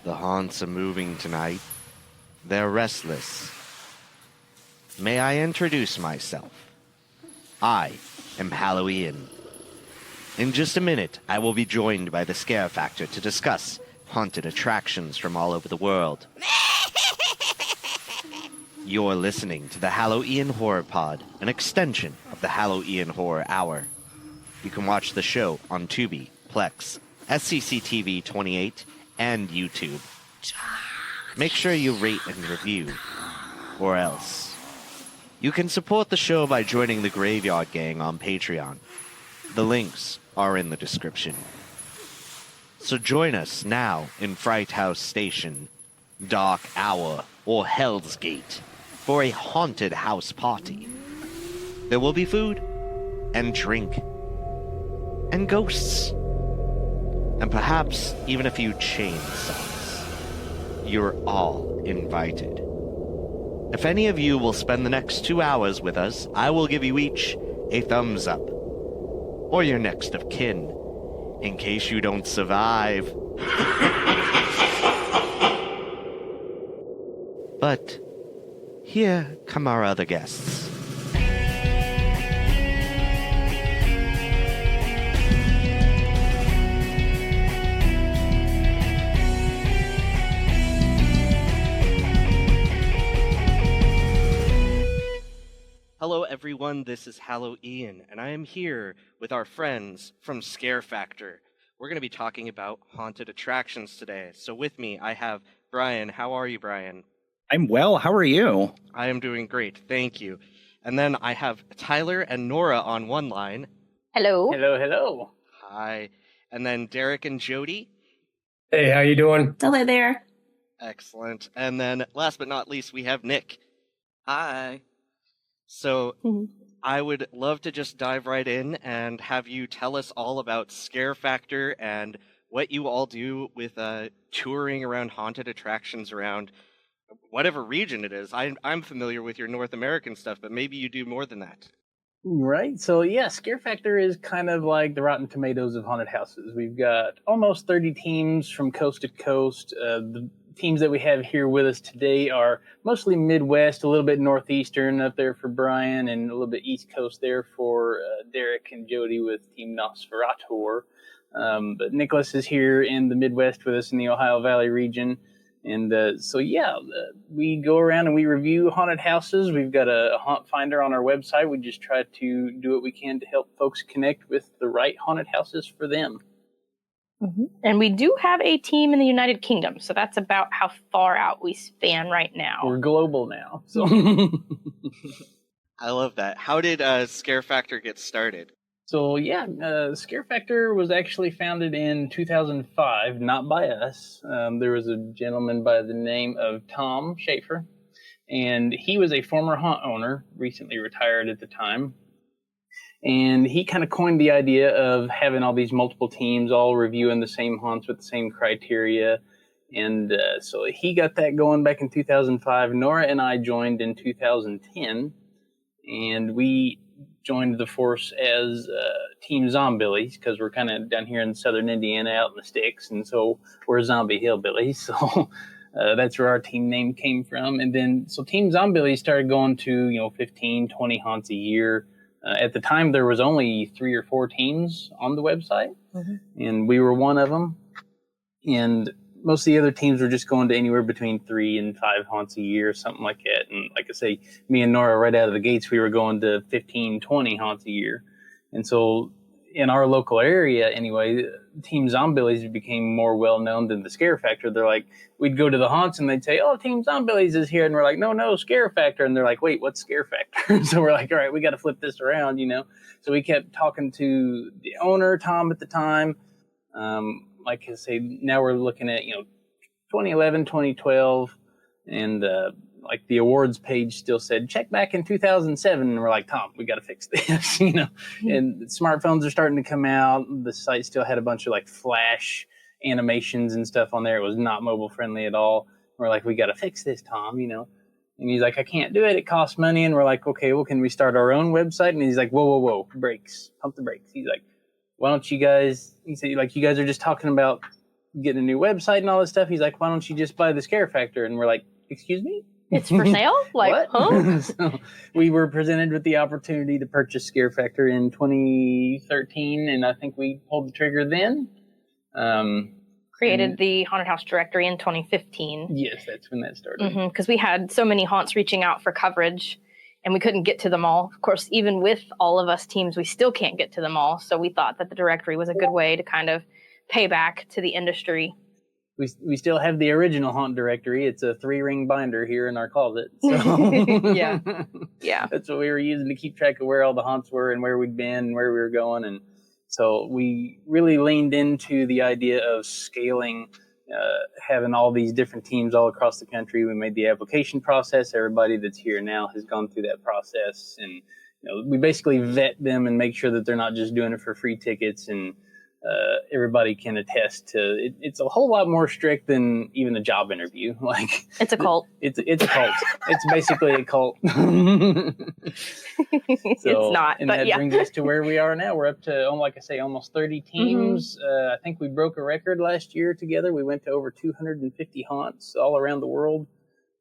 The haunts are moving tonight. They're restless. May I introduce myself? I am Hallow Ian. In just a minute, I will be joined by the Scare Factor to discuss haunted attractions from all over the world. You're listening to the Hallow Ian Horror Pod, an extension of the Hallow Ian Horror Hour. You can watch the show on Tubi, Plex, SCCTV 28, and YouTube. Make sure you rate and review, or else. You can support the show by joining the Graveyard Gang on Patreon. The links are in the description. So join us now in Fright House Station, Dark Hour, or Hell's Gate for a haunted house party. There will be food, and drink, and ghosts, and perhaps even a few chainsaws. You're all invited. If any of you will spend the next 2 hours with us, I will give you each a thumbs up, or your next of kin, in case you don't survive. But here come our other guests. Hello everyone, this is Hallow Ian, and I am here with our friends from Scare Factor. We're going to be talking about haunted attractions today. So with me, I have Brian. How are you, Brian? I'm well. How are you? I am doing great, thank you. And then I have Tyler and Nora on one line. Hello. Hello, hello. Hi. And then Derek and Jody. Hey, how you doing? Hello there. Excellent. And then last but not least, we have Nick. Hi. So I would love to just dive right in and have you tell us all about Scare Factor and what you all do with touring around haunted attractions around whatever region it is. I'm familiar with your North American stuff, but maybe you do more than that. Right. So, yeah, Scare Factor is kind of like the Rotten Tomatoes of haunted houses. We've got almost 30 teams from coast to coast. The teams that we have here with us today are mostly Midwest, a little bit Northeastern up there for Brian, and a little bit East Coast there for Derek and Jody with Team Nosferatu. But Nicholas is here in the Midwest with us in the Ohio Valley region. And we go around and we review haunted houses. We've got a haunt finder on our website. We just try to do what we can to help folks connect with the right haunted houses for them. Mm-hmm. And we do have a team in the United Kingdom, so that's about how far out we span right now. We're global now. So I love that. How did Scare Factor get started? So, Scare Factor was actually founded in 2005, not by us. There was a gentleman by the name of Tom Schaefer, and he was a former haunt owner, recently retired at the time. And he kind of coined the idea of having all these multiple teams all reviewing the same haunts with the same criteria. And so he got that going back in 2005. Nora and I joined in 2010, and we joined the force as Team Zombillies because we're kind of down here in southern Indiana out in the sticks, and so we're zombie hillbillies. So that's where our team name came from. And then so Team Zombillies started going to 15, 20 haunts a year. At the time, there was only 3 or 4 teams on the website, and we were one of them. And most of the other teams were just going to anywhere between 3 and 5 haunts a year, something like that. And like I say, me and Nora, right out of the gates, we were going to 15, 20 haunts a year. And so in our local area, anyway, Team Zombillies became more well-known than the Scare Factor. They're like, we'd go to the haunts and they'd say, oh, Team Zombillies is here. And we're like, no, Scare Factor. And they're like, wait, what's Scare Factor? So we're like, all right, we got to flip this around, So we kept talking to the owner, Tom, at the time. Like I say, now we're looking at, 2011, 2012, and like the awards page still said, check back in 2007. And we're like, Tom, we got to fix this, and smartphones are starting to come out. The site still had a bunch of like flash animations and stuff on there. It was not mobile friendly at all. We're like, we got to fix this, Tom, And he's like, I can't do it. It costs money. And we're like, okay, well, can we start our own website? And he's like, whoa, brakes, pump the brakes. He's like, why don't you guys, he said, like, you guys are just talking about getting a new website and all this stuff. He's like, why don't you just buy the Scare Factor? And we're like, excuse me? It's for sale? Like, huh? So we were presented with the opportunity to purchase Scare Factor in 2013, and I think we pulled the trigger then. Created the Haunted House directory in 2015. Yes, that's when that started. Because we had so many haunts reaching out for coverage, and we couldn't get to them all. Of course, even with all of us teams, we still can't get to them all. So we thought that the directory was a good way to kind of pay back to the industry. We still have the original haunt directory. It's a 3-ring binder here in our closet. So Yeah. That's what we were using to keep track of where all the haunts were and where we'd been and where we were going. And so we really leaned into the idea of scaling, having all these different teams all across the country. We made the application process. Everybody that's here now has gone through that process. And we basically vet them and make sure that they're not just doing it for free tickets. And everybody can attest to it. It's a whole lot more strict than even a job interview. Like, it's a cult. It's a cult. It's basically a cult. It's not. And but that brings us to where we are now. We're up to, like I say, almost 30 teams. I think we broke a record last year together. We went to over 250 haunts all around the world.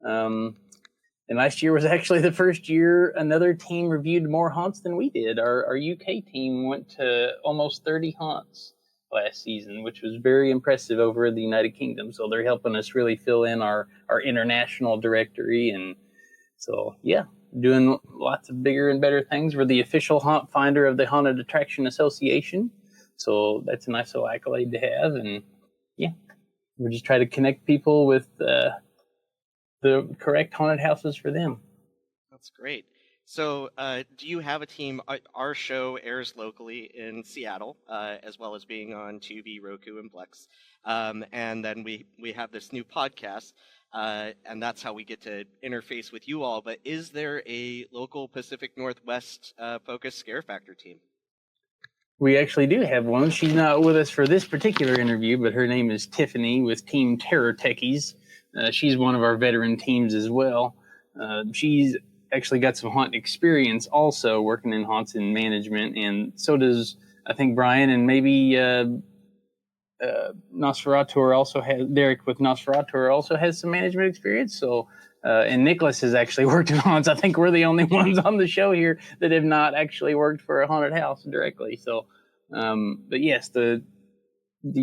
And last year was actually the first year another team reviewed more haunts than we did. Our UK team went to almost 30 haunts last season, which was very impressive over in the United Kingdom. So they're helping us really fill in our international directory. And so, doing lots of bigger and better things. We're the official haunt finder of the Haunted Attraction Association. So that's a nice little accolade to have. And we're just trying to connect people with the correct haunted houses for them. That's great. So do you have a team? Our show airs locally in Seattle, as well as being on Tubi, Roku, and Plex. And then we have this new podcast, and that's how we get to interface with you all. But is there a local Pacific Northwest focused Scare Factor team? We actually do have one. She's not with us for this particular interview, but her name is Tiffany with Team Terror Techies. She's one of our veteran teams as well. She's actually got some haunt experience also, working in haunts and management, and so does, I think, Brian, and maybe Nosferatu also has, Derek with Nosferatu also has some management experience. So, and Nicholas has actually worked in haunts. I think we're the only ones on the show here that have not actually worked for a haunted house directly. So, but yes, the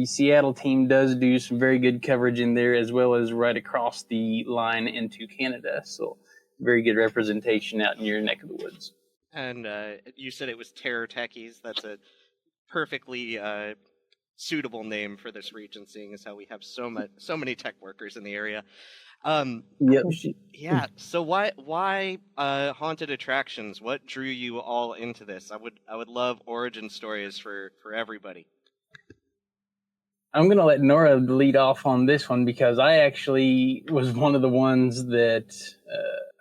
Seattle team does do some very good coverage in there, as well as right across the line into Canada. So very good representation out in your neck of the woods. And you said it was Terror Techies. That's a perfectly suitable name for this region, seeing as how we have so many tech workers in the area. Yep. Yeah. So why haunted attractions? What drew you all into this? I would love origin stories for everybody. I'm going to let Nora lead off on this one, because I actually was one of the ones that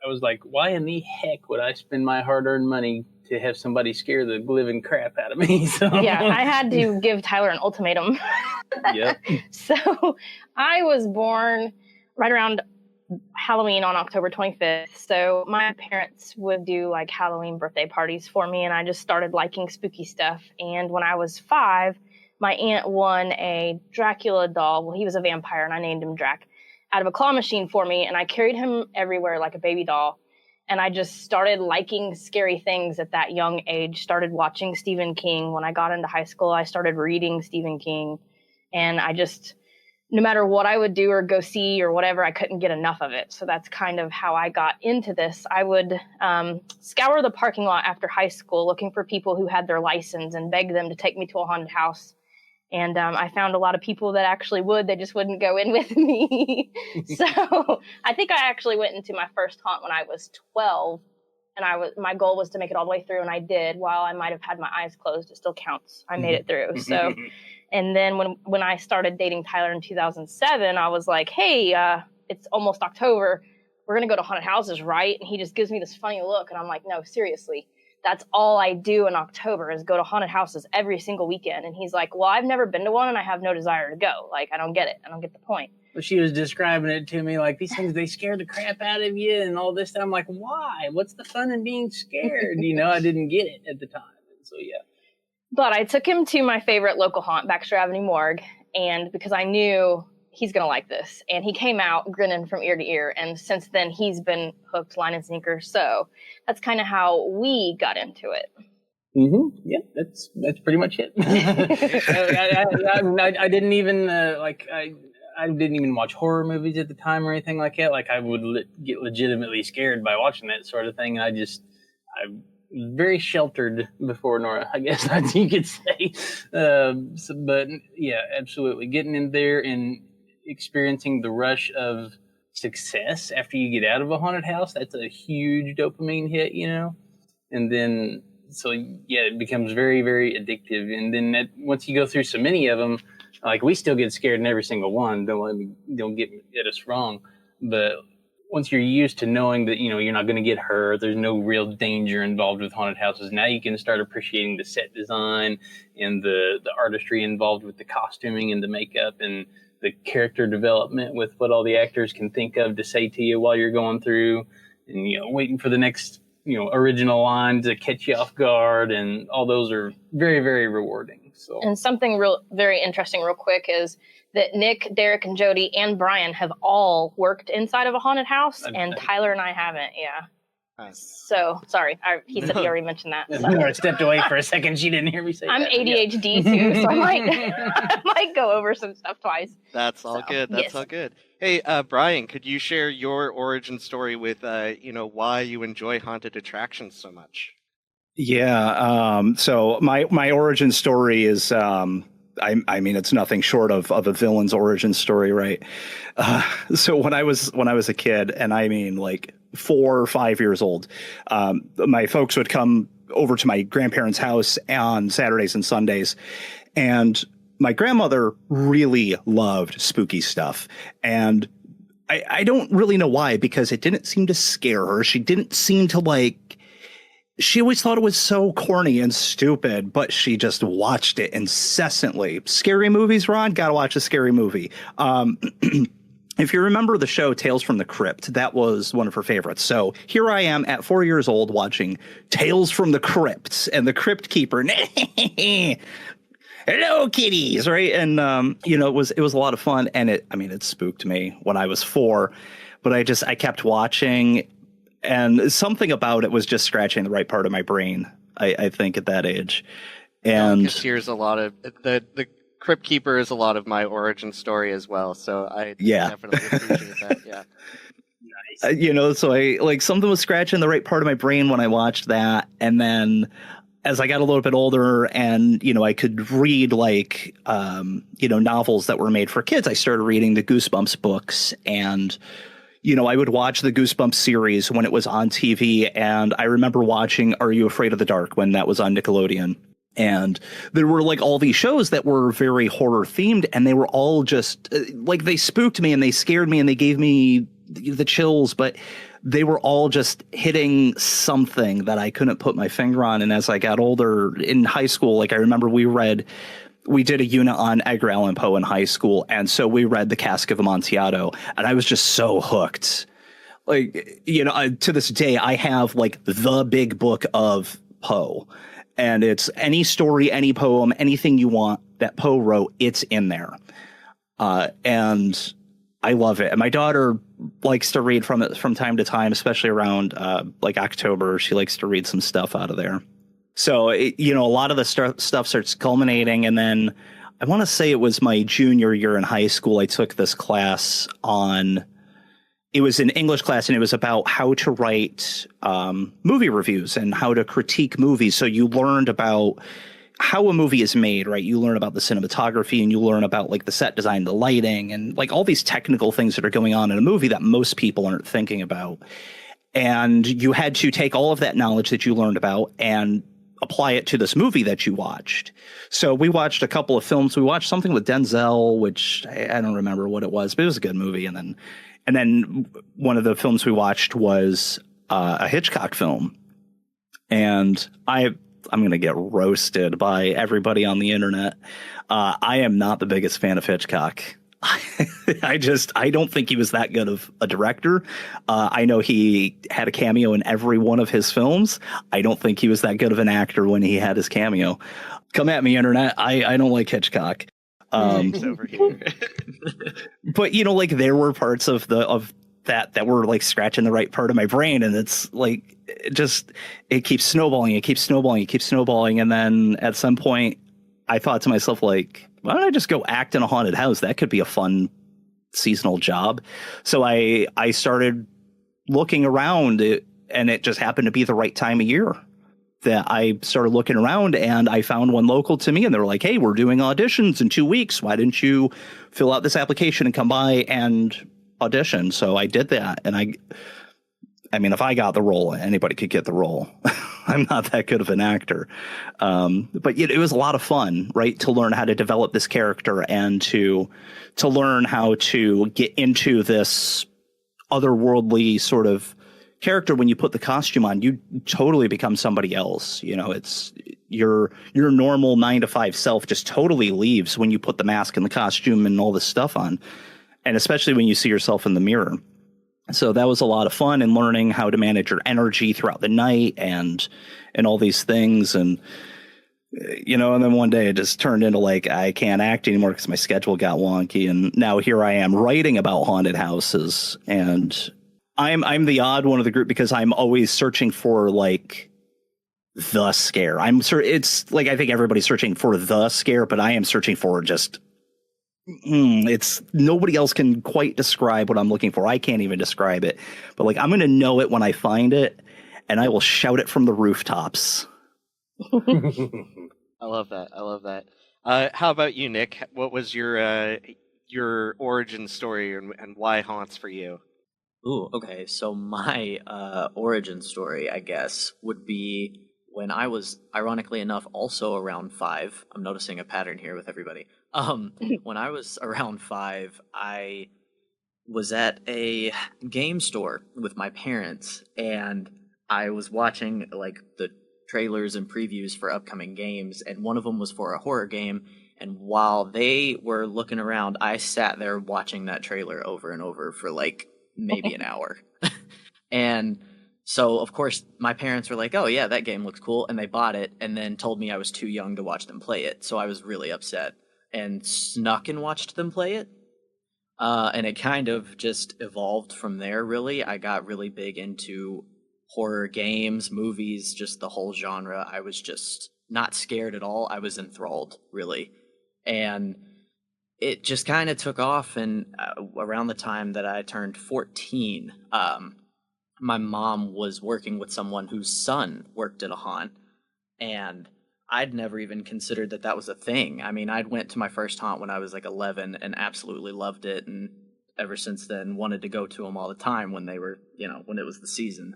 I was like, why in the heck would I spend my hard-earned money to have somebody scare the living crap out of me? So yeah, I had to give Tyler an ultimatum. Yep. So I was born right around Halloween on October 25th. So my parents would do like Halloween birthday parties for me, and I just started liking spooky stuff. And when I was 5, my aunt won a Dracula doll. Well, he was a vampire, and I named him Drac, out of a claw machine for me, and I carried him everywhere like a baby doll. And I just started liking scary things at that young age, started watching Stephen King. When I got into high school, I started reading Stephen King, and I just, no matter what I would do or go see or whatever, I couldn't get enough of it. So that's kind of how I got into this. I would scour the parking lot after high school looking for people who had their license and beg them to take me to a haunted house. And I found a lot of people that actually would. They just wouldn't go in with me. So I think I actually went into my first haunt when I was 12. And my goal was to make it all the way through, and I did. While I might have had my eyes closed, it still counts. I made it through. So, and then when I started dating Tyler in 2007, I was like, hey, it's almost October. We're going to go to haunted houses, right? And he just gives me this funny look. And I'm like, no, seriously. That's all I do in October is go to haunted houses every single weekend. And he's like, well, I've never been to one and I have no desire to go. Like, I don't get it. I don't get the point. Well, she was describing it to me like, these things, they scare the crap out of you and all this. And I'm like, why? What's the fun in being scared? I didn't get it at the time. And so, yeah. But I took him to my favorite local haunt, Baxter Avenue Morgue. and because I knew he's going to like this. And he came out grinning from ear to ear. And since then, he's been hooked line and sinker. So that's kind of how we got into it. Mm-hmm. Yeah, that's pretty much it. I didn't even I didn't even watch horror movies at the time or anything like that. Like I would get legitimately scared by watching that sort of thing. And I was very sheltered before Nora, I guess you could say. But yeah, absolutely. Getting in there and experiencing the rush of success after you get out of a haunted house, that's a huge dopamine hit, And then, so yeah, it becomes very, very addictive. And then once you go through so many of them, like we still get scared in every single one. Don't get us wrong. But once you're used to knowing that, you're not going to get hurt, there's no real danger involved with haunted houses. Now you can start appreciating the set design and the artistry involved with the costuming and the makeup and the character development with what all the actors can think of to say to you while you're going through, and waiting for the next original line to catch you off guard, and all those are very, very rewarding. So, and something very interesting real quick is that Nick, Derek, and Jody and Brian have all worked inside of a haunted house, and Tyler and I haven't. Yeah. So sorry, he said he already mentioned that. So. I stepped away for a second. She didn't hear me say I'm that. ADHD too, so I might go over some stuff twice. That's all good. That's all good. Hey, Brian, could you share your origin story with why you enjoy haunted attractions so much? Yeah. So my origin story is I mean it's nothing short of a villain's origin story, right? So when I was a kid, and I mean like 4 or 5 years old, my folks would come over to my grandparents' house on Saturdays and Sundays, and my grandmother really loved spooky stuff, and I don't really know why, because it didn't seem to scare her. She didn't seem to she always thought it was so corny and stupid, but she just watched it incessantly. Scary movies, Ron? Gotta watch a scary movie. If you remember the show Tales from the Crypt, that was one of her favorites. So here I am at 4 years old watching Tales from the Crypt, and the Crypt Keeper, hello kitties, right? And it was a lot of fun, and it spooked me when I was 4, but I kept watching, and something about it was just scratching the right part of my brain, I think, at that age. And here's a lot of the Crypt Keeper is a lot of my origin story as well, so I definitely appreciate that. Yeah. Nice. So I something was scratching the right part of my brain when I watched that, and then as I got a little bit older and, I could read novels that were made for kids, I started reading the Goosebumps books, and, I would watch the Goosebumps series when it was on TV. And I remember watching Are You Afraid of the Dark when that was on Nickelodeon. And there were all these shows that were very horror themed, and they were all just they spooked me and they scared me and they gave me the chills, but they were all just hitting something that I couldn't put my finger on. And as I got older in high school, I remember we did a unit on Edgar Allan Poe in high school. And so we read The Cask of Amontillado, and I was just so hooked. To this day, I have the big book of Poe, and it's any story, any poem, anything you want that Poe wrote, it's in there. And I love it. And my daughter likes to read from it from time to time, especially around October. She likes to read some stuff out of there. So, a lot of the stuff starts culminating. And then I want to say it was my junior year in high school. I took this class it was an English class, and it was about how to write movie reviews and how to critique movies. So you learned about how a movie is made, right? You learn about the cinematography, and you learn about the set design, the lighting, and all these technical things that are going on in a movie that most people aren't thinking about. And you had to take all of that knowledge that you learned about and apply it to this movie that you watched. So we watched a couple of films. We watched something with Denzel, which I don't remember what it was, but it was a good movie. And then one of the films we watched was a Hitchcock film. And I'm going to get roasted by everybody on the internet. I am not the biggest fan of Hitchcock. I don't think he was that good of a director. I know he had a cameo in every one of his films. I don't think he was that good of an actor when he had his cameo. Come at me, internet. I don't like Hitchcock. Thanks over here. But like there were parts of that were like scratching the right part of my brain, and it's like it keeps snowballing, and then at some point I thought to myself, like, why don't I just go act in a haunted house? That could be a fun seasonal job. So I started looking around, and it just happened to be the right time of year that I started looking around, and I found one local to me, and they were like, hey, we're doing auditions in 2 weeks. Why didn't you fill out this application and come by and audition? So I did that. And I mean, if I got the role, anybody could get the role. I'm not that good of an actor. But it was a lot of fun, right? To learn how to develop this character and to learn how to get into this otherworldly sort of character. When you put the costume on, you totally become somebody else. It's your normal 9-to-5 self just totally leaves when you put the mask and the costume and all this stuff on. And especially when you see yourself in the mirror. So that was a lot of fun, and learning how to manage your energy throughout the night and all these things. And, and then one day it just turned into like, I can't act anymore because my schedule got wonky. And now here I am writing about haunted houses, and I'm the odd one of the group because I'm always searching for like the scare. It's like, I think everybody's searching for the scare, but I am searching for just, it's nobody else can quite describe what I'm looking for. I can't even describe it, but like, I'm going to know it when I find it, and I will shout it from the rooftops. I love that. How about you, Nick? What was your origin story, and why haunts for you? Ooh, okay. So my origin story, I guess, would be when I was, ironically enough, also around 5. I'm noticing a pattern here with everybody. When I was around 5, I was at a game store with my parents, and I was watching like the trailers and previews for upcoming games, and one of them was for a horror game. And while they were looking around, I sat there watching that trailer over and over for like maybe an hour. And so, of course, my parents were like, oh, yeah, that game looks cool. And they bought it, and then told me I was too young to watch them play it. So I was really upset and snuck and watched them play it. And it kind of just evolved from there, really. I got really big into horror games, movies, just the whole genre. I was just not scared at all. I was enthralled, really. And it just kind of took off. And around the time that I turned 14, my mom was working with someone whose son worked at a haunt, and I'd never even considered that was a thing. I mean, I'd went to my first haunt when I was like 11 and absolutely loved it, and ever since then wanted to go to them all the time when they were, when it was the season.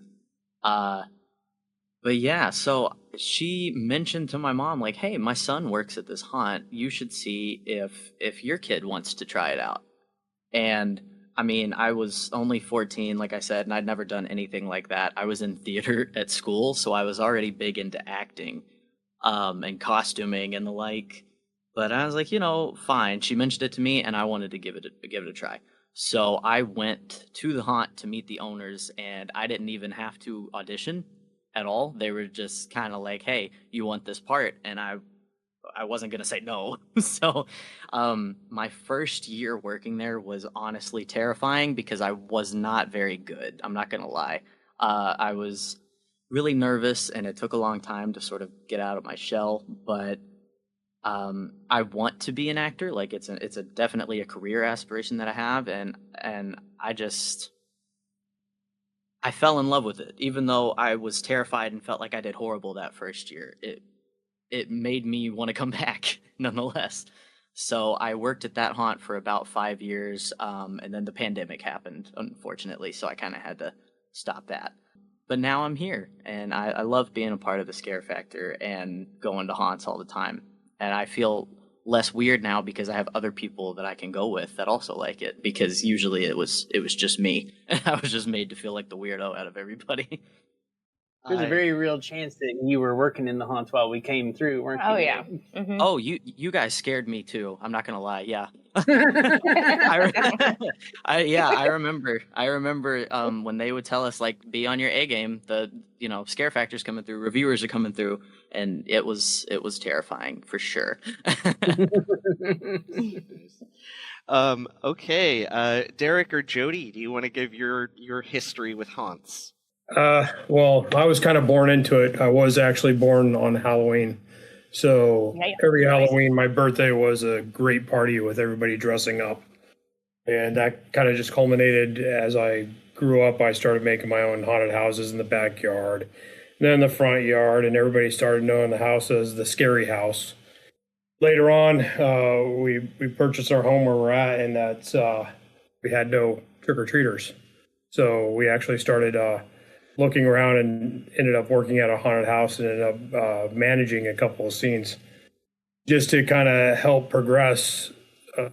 But yeah, so she mentioned to my mom, like, hey, my son works at this haunt. You should see if your kid wants to try it out. And I mean, I was only 14, like I said, and I'd never done anything like that. I was in theater at school, so I was already big into acting, and costuming and the like. But I was like, fine. She mentioned it to me, and I wanted to give it a try. So I went to the haunt to meet the owners, and I didn't even have to audition at all. They were just kind of like, hey, you want this part? And I wasn't going to say no. So my first year working there was honestly terrifying because I was not very good. I'm not going to lie. I was really nervous, and it took a long time to sort of get out of my shell. But I want to be an actor. Like it's definitely a career aspiration that I have. And I fell in love with it, even though I was terrified and felt like I did horrible that first year. It made me want to come back nonetheless. So I worked at that haunt for about 5 years, and then the pandemic happened, unfortunately, so I kind of had to stop that. But now I'm here, and I love being a part of the Scare Factor and going to haunts all the time. And I feel less weird now because I have other people that I can go with that also like it, because usually it was just me. I was just made to feel like the weirdo out of everybody. There's a very real chance that you were working in the haunts while we came through, weren't you? Oh, yeah. Mm-hmm. Oh, you guys scared me too. I'm not gonna lie. Yeah, I remember. When they would tell us like, be on your A game. The scare factor's coming through. Reviewers are coming through, and it was terrifying for sure. Okay, Derek or Jody, do you want to give your history with haunts? Well, I was kind of born into it. I was actually born on Halloween. So every Halloween, my birthday was a great party with everybody dressing up. And that kind of just culminated as I grew up. I started making my own haunted houses in the backyard, then the front yard, and everybody started knowing the house as the scary house. Later on, we purchased our home where we're at, and that's we had no trick-or-treaters. So we actually started looking around and ended up working at a haunted house and ended up managing a couple of scenes just to kind of help progress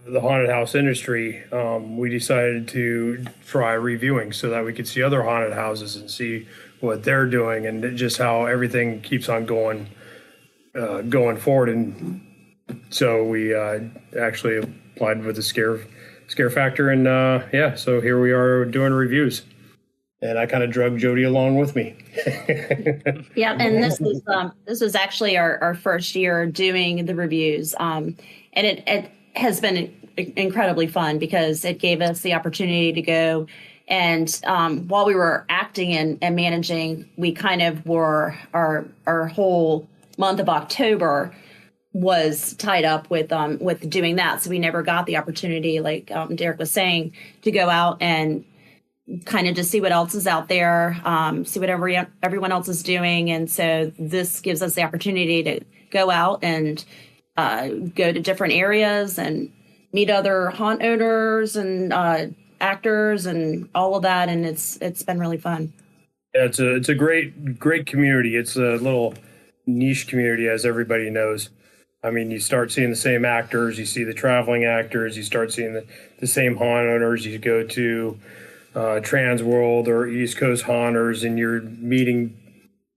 the haunted house industry. We decided to try reviewing so that we could see other haunted houses and see what they're doing and just how everything keeps on going forward. And so we actually applied with the scare factor, and so here we are doing reviews. And I kind of drug Jody along with me. Yeah, and this was actually our first year doing the reviews, and it has been incredibly fun because it gave us the opportunity to go and while we were acting and managing, we kind of were our whole month of October was tied up with doing that, so we never got the opportunity, like Derek was saying, to go out and kind of just see what else is out there, see what everyone else is doing. And so this gives us the opportunity to go out and go to different areas and meet other haunt owners and actors and all of that. And it's been really fun. Yeah, it's a great community. It's a little niche community, as everybody knows. I mean, you start seeing the same actors, you see the traveling actors, you start seeing the same haunt owners. You go to Trans World or East Coast haunters, and you're meeting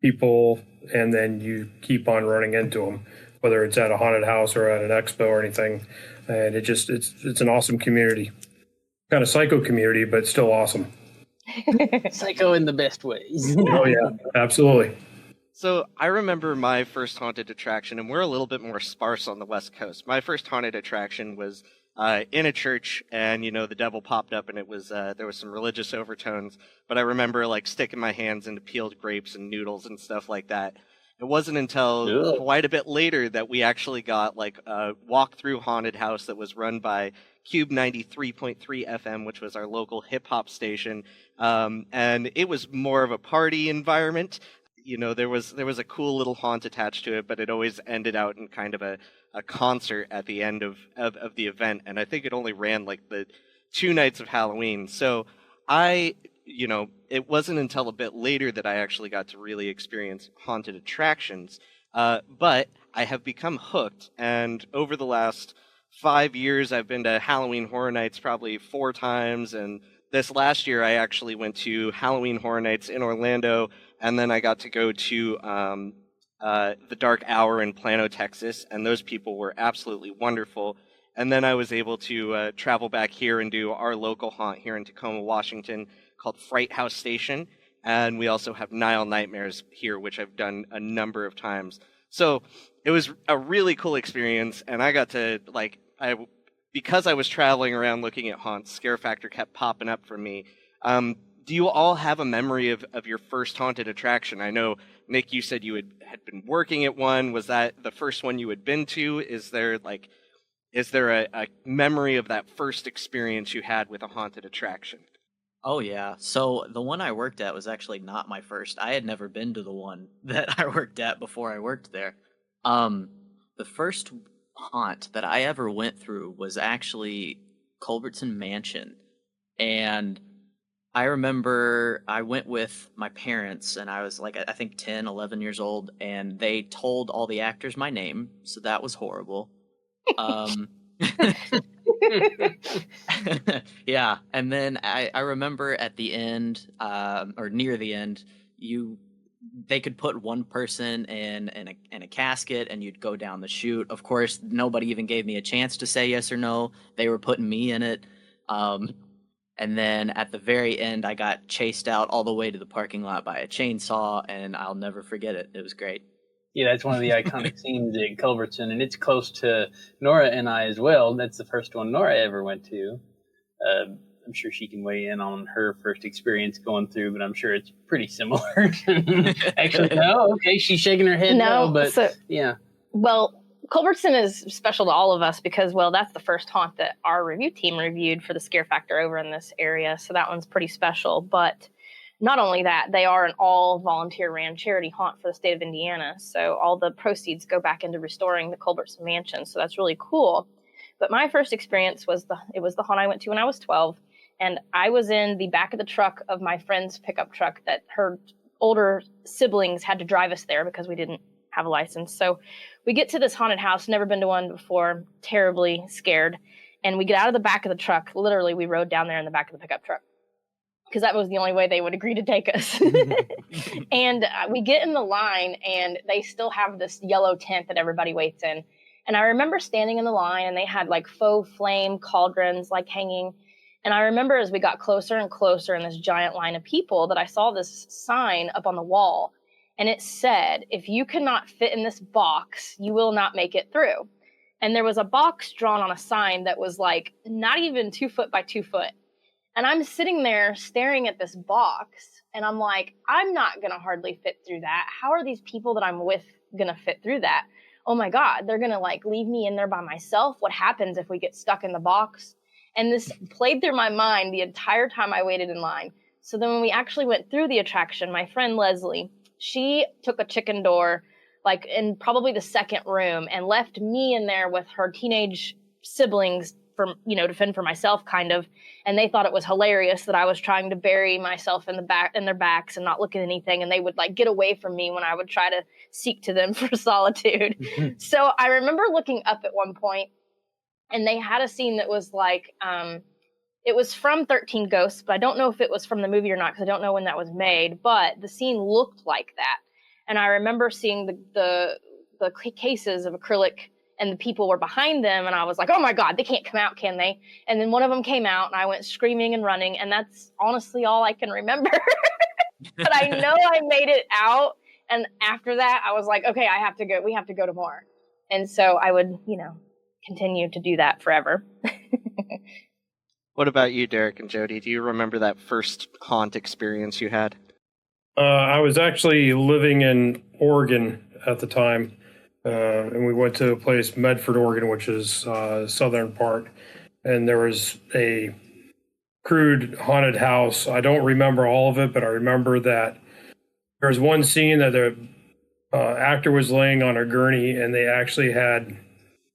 people, and then you keep on running into them, whether it's at a haunted house or at an expo or anything. And it's an awesome community, kind of psycho community, but still awesome. Psycho in the best ways. Oh yeah, absolutely. So I remember my first haunted attraction, and we're a little bit more sparse on the West Coast. My first haunted attraction was in a church, and the devil popped up, and it was there was some religious overtones. But I remember like sticking my hands into peeled grapes and noodles and stuff like that. It wasn't until quite a bit later that we actually got like a walk-through haunted house that was run by Cube 93.3 FM, which was our local hip-hop station, and it was more of a party environment. There was a cool little haunt attached to it, but it always ended out in kind of a concert at the end of the event, and I think it only ran like the 2 nights of Halloween. So it wasn't until a bit later that I actually got to really experience haunted attractions, but I have become hooked, and over the last 5 years, I've been to Halloween Horror Nights probably 4 times, and this last year I actually went to Halloween Horror Nights in Orlando, and then I got to go to the Dark Hour in Plano, Texas, and those people were absolutely wonderful. And then I was able to travel back here and do our local haunt here in Tacoma, Washington, called Fright House Station. And we also have Nile Nightmares here, which I've done a number of times. So it was a really cool experience, and I got to, because I was traveling around looking at haunts, Scare Factor kept popping up for me. Do you all have a memory of your first haunted attraction? I know, Nick, you said you had been working at one. Was that the first one you had been to? Is there a memory of that first experience you had with a haunted attraction? Oh, yeah. So the one I worked at was actually not my first. I had never been to the one that I worked at before I worked there. The first haunt that I ever went through was actually Culbertson Mansion. And I remember I went with my parents, and I was like, I think 10, 11 years old, and they told all the actors my name, so that was horrible. Yeah, and then I remember at the end, or near the end, they could put one person in a casket and you'd go down the chute. Of course, nobody even gave me a chance to say yes or no. They were putting me in it. And then at the very end, I got chased out all the way to the parking lot by a chainsaw, and I'll never forget it. It was great. Yeah, that's one of the iconic scenes at Culbertson, and it's close to Nora and I as well. That's the first one Nora ever went to. I'm sure she can weigh in on her first experience going through, but I'm sure it's pretty similar. Actually, no, okay, she's shaking her head no, but yeah. Well, Culbertson is special to all of us because, well, that's the first haunt that our review team reviewed for the Scare Factor over in this area, so that one's pretty special. But not only that, they are an all-volunteer ran charity haunt for the state of Indiana, so all the proceeds go back into restoring the Culbertson Mansion, so that's really cool. But my first experience was the haunt I went to when I was 12, and I was in the back of the truck of my friend's pickup truck that her older siblings had to drive us there because we didn't have a license. So we get to this haunted house, never been to one before, terribly scared. And we get out of the back of the truck. Literally, we rode down there in the back of the pickup truck because that was the only way they would agree to take us. And we get in the line, and they still have this yellow tent that everybody waits in. And I remember standing in the line, and they had like faux flame cauldrons like hanging. And I remember as we got closer and closer in this giant line of people that I saw this sign up on the wall. And it said, if you cannot fit in this box, you will not make it through. And there was a box drawn on a sign that was like not even 2 foot by 2 foot. And I'm sitting there staring at this box, and I'm like, I'm not going to hardly fit through that. How are these people that I'm with going to fit through that? Oh my God, they're going to like leave me in there by myself. What happens if we get stuck in the box? And this played through my mind the entire time I waited in line. So then when we actually went through the attraction, my friend Leslie, she took a chicken door, like in probably the second room, and left me in there with her teenage siblings to fend for myself, kind of. And they thought it was hilarious that I was trying to bury myself in their backs and not look at anything. And they would like get away from me when I would try to seek to them for solitude. So I remember looking up at one point, and they had a scene that was like, it was from 13 Ghosts, but I don't know if it was from the movie or not because I don't know when that was made, but the scene looked like that. And I remember seeing the cases of acrylic and the people were behind them, and I was like, oh my God, they can't come out, can they? And then one of them came out, and I went screaming and running, and that's honestly all I can remember. But I know I made it out, and after that, I was like, okay, we have to go to more. And so I would, continue to do that forever. What about you, Derek and Jody? Do you remember that first haunt experience you had? I was actually living in Oregon at the time, and we went to a place, Medford, Oregon, which is southern part, and there was a crude haunted house. I don't remember all of it, but I remember that there was one scene that the actor was laying on a gurney, and they actually had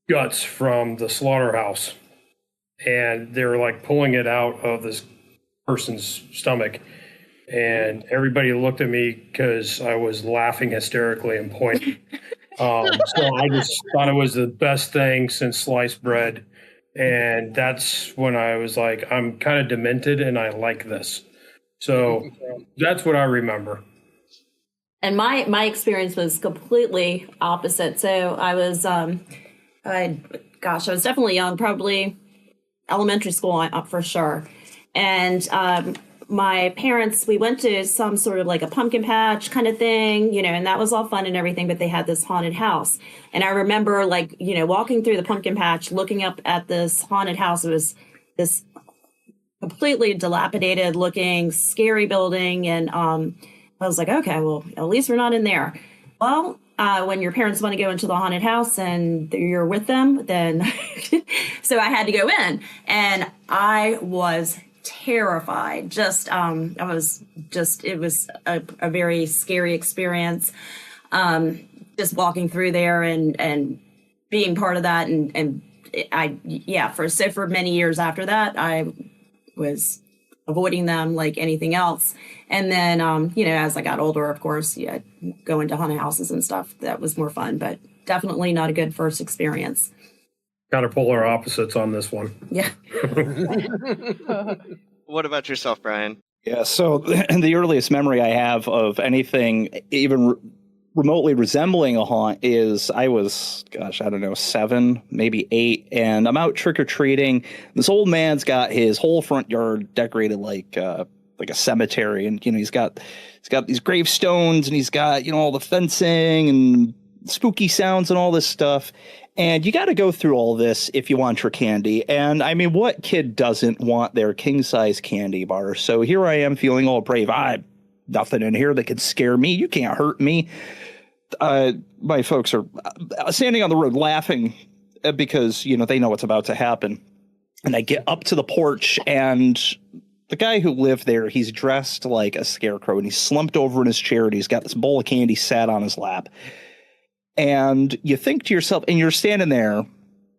guts from the slaughterhouse. And they were like pulling it out of this person's stomach. And everybody looked at me because I was laughing hysterically and pointing. So I just thought it was the best thing since sliced bread. And that's when I was like, I'm kind of demented and I like this. So that's what I remember. And my experience was completely opposite. So I was, I was definitely young, probably elementary school for sure. And my parents, we went to some sort of like a pumpkin patch kind of thing, and that was all fun and everything, but they had this haunted house. And I remember walking through the pumpkin patch, looking up at this haunted house. It was this completely dilapidated looking, scary building. And I was like, okay, well, at least we're not in there. Well, when your parents want to go into the haunted house and you're with them, then so I had to go in, and I was terrified. It was a very scary experience. Just walking through there and being part of that. For many years after that, I was avoiding them like anything else. And then, as I got older, of course, go into haunted houses and stuff. That was more fun, but definitely not a good first experience. Kind of polar opposites on this one. Yeah. What about yourself, Brian? Yeah, so the earliest memory I have of anything even remotely resembling a haunt is I was, gosh, I don't know, 7, maybe 8, and I'm out trick-or-treating. This old man's got his whole front yard decorated like a cemetery, and he's got these gravestones, and he's got all the fencing and spooky sounds and all this stuff. And you got to go through all this if you want your candy. And I mean, what kid doesn't want their king size candy bar? So here I am feeling all brave. Nothing in here that could scare me. You can't hurt me. My folks are standing on the road laughing because, they know what's about to happen. And I get up to the porch, and the guy who lived there, he's dressed like a scarecrow, and he's slumped over in his chair, and he's got this bowl of candy sat on his lap. And you think to yourself, and you're standing there,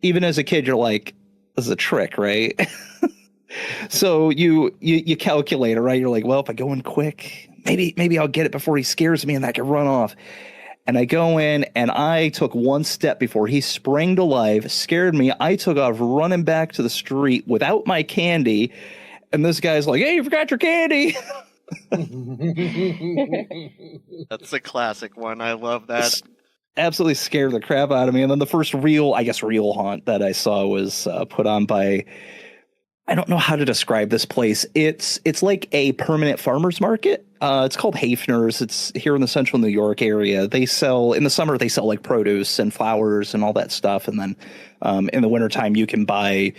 even as a kid, you're like, this is a trick, right? So you calculate it, right? You're like, well, if I go in quick, maybe I'll get it before he scares me and I can run off. And I go in, and I took one step before he sprang to life, scared me. I took off running back to the street without my candy. And this guy's like, hey, you forgot your candy. That's a classic one. I love that. Absolutely scared the crap out of me. And then the first real haunt that I saw was put on by, I don't know how to describe this place. It's like a permanent farmer's market. It's called Hafner's. It's here in the central New York area. In the summer, they sell like produce and flowers and all that stuff. And then in the wintertime, you can buy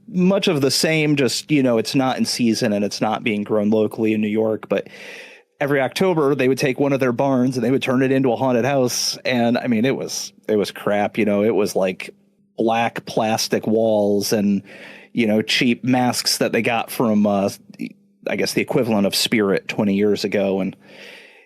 much of the same, just, it's not in season and it's not being grown locally in New York. But every October, they would take one of their barns and they would turn it into a haunted house. And I mean, it was crap. It was like black plastic walls and, cheap masks that they got from, I guess, the equivalent of Spirit 20 years ago. And,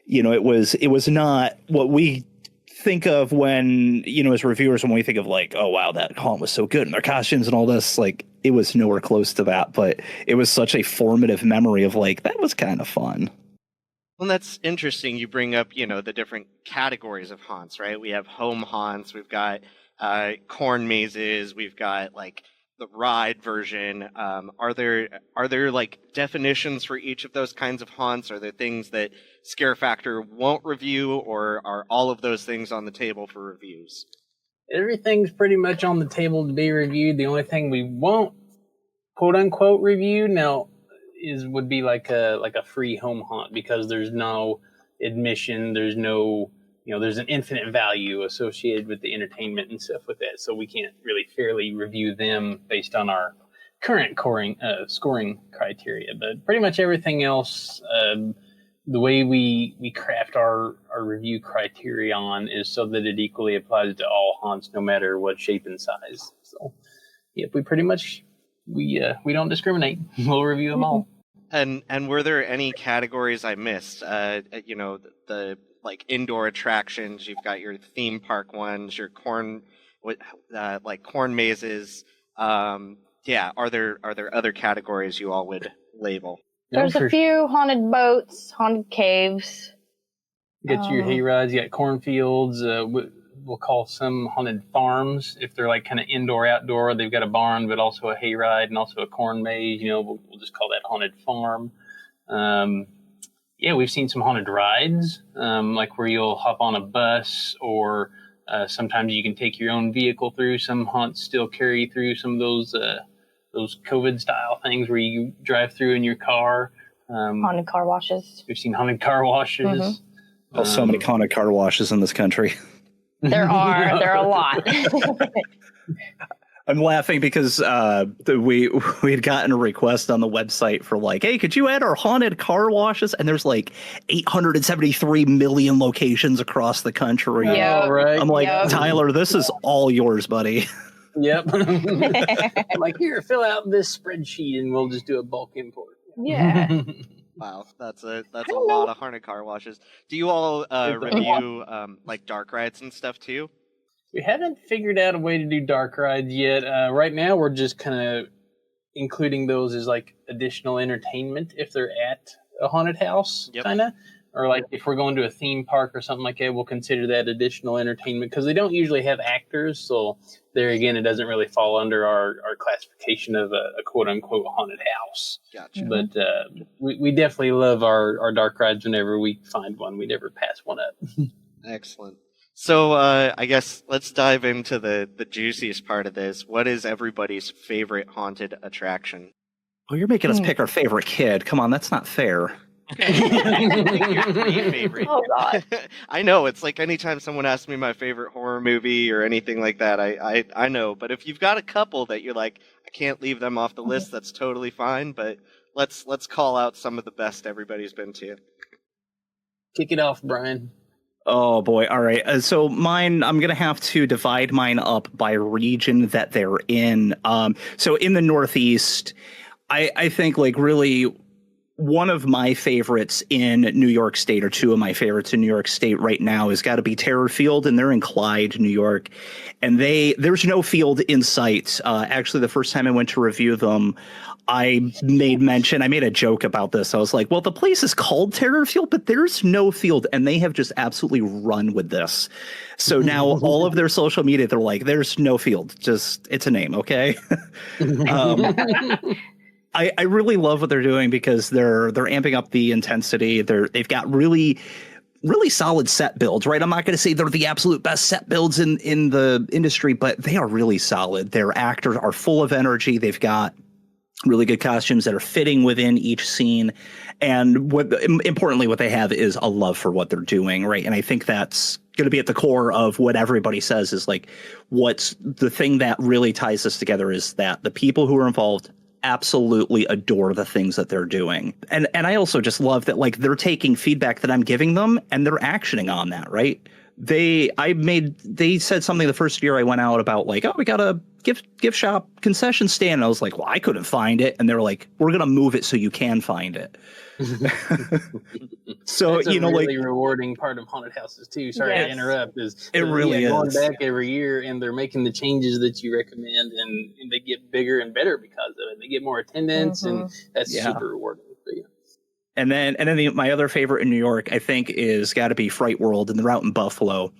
it was not what we think of when, as reviewers, when we think of like, oh, wow, that haunt was so good and their costumes and all this, like, it was nowhere close to that. But it was such a formative memory of like, that was kind of fun. Well, that's interesting. You bring up, the different categories of haunts, right? We have home haunts. We've got corn mazes. We've got like the ride version. Are there like definitions for each of those kinds of haunts? Are there things that Scare Factor won't review, or are all of those things on the table for reviews? Everything's pretty much on the table to be reviewed. The only thing we won't, quote unquote, review now would be like a free home haunt, because there's no admission, there's no, there's an infinite value associated with the entertainment and stuff with that, so we can't really fairly review them based on our current scoring criteria. But pretty much everything else, the way we craft our review criterion is so that it equally applies to all haunts, no matter what shape and size. So, yep, we pretty much we don't discriminate. We'll review them all. And were there any categories I missed? The like indoor attractions. You've got your theme park ones, your corn mazes. Are there other categories you all would label? There's a few haunted boats, haunted caves. Get your hay rides. You got cornfields. We'll call some haunted farms if they're like kind of indoor, outdoor. They've got a barn, but also a hay ride and also a corn maze. We'll just call that haunted farm. We've seen some haunted rides, like where you'll hop on a bus, or sometimes you can take your own vehicle through. Some haunts still carry through some of those COVID style things where you drive through in your car. Haunted car washes. We've seen haunted car washes. Mm-hmm. Oh, so many haunted car washes in this country. There are a lot. I'm laughing because we'd gotten a request on the website for like, hey, could you add our haunted car washes? And there's like 873 million locations across the country. Yeah, right. I'm like, Tyler, this is all yours, buddy. Yep. I'm like, here, fill out this spreadsheet and we'll just do a bulk import. Yeah. Wow, that's a lot of haunted car washes. Do you all review like dark rides and stuff too? We haven't figured out a way to do dark rides yet. Right now, we're just kind of including those as like additional entertainment if they're at a haunted house, kind of. or like if we're going to a theme park or something like that, we'll consider that additional entertainment because they don't usually have actors. So there again, it doesn't really fall under our classification of a quote unquote haunted house. Gotcha. But we definitely love our dark rides whenever we find one. We never pass one up. Excellent. So I guess let's dive into the juiciest part of this. What is everybody's favorite haunted attraction? Oh, you're making us pick our favorite kid. Come on, that's not fair. Your three favorite. Oh, God. I know. It's like anytime someone asks me my favorite horror movie or anything like that, I know. But if you've got a couple that you're like, I can't leave them off the list, that's totally fine. But let's call out some of the best everybody's been to. Kick it off, Brian. Oh boy. All right. So mine, I'm going to have to divide mine up by region that they're in. So in the Northeast, I think like really one of my favorites in New York State, or two of my favorites in New York State right now, has got to be Terror Field, and they're in Clyde, New York. And there's no field in sight. Actually, the first time I went to review them, I made a joke about this. I was like, well, the place is called Terror Field, but there's no field. And they have just absolutely run with this. So now all of their social media, they're like, there's no field. Just, it's a name. Okay. I really love what they're doing because they're amping up the intensity. They've got really solid set builds, right? I'm not going to say they're the absolute best set builds in the industry, but they are really solid. Their actors are full of energy. They've got really good costumes that are fitting within each scene. And importantly, what they have is a love for what they're doing, right? And I think that's going to be at the core of what everybody says is like, what's the thing that really ties us together is that the people who are involved absolutely adore the things that they're doing. And I also just love that like they're taking feedback that I'm giving them and they're actioning on that, right? They said something the first year I went out about like, oh, we got a gift shop concession stand. And I was like, well, I couldn't find it. And they were like, we're going to move it so you can find it. So, that's you know, really like rewarding part of haunted houses too. Sorry to interrupt. It really is. Going back every year and they're making the changes that you recommend and they get bigger and better because of it. They get more attendance and that's super rewarding. But, yeah. And then my other favorite in New York, I think, is got to be Fright World, and they're out in Buffalo.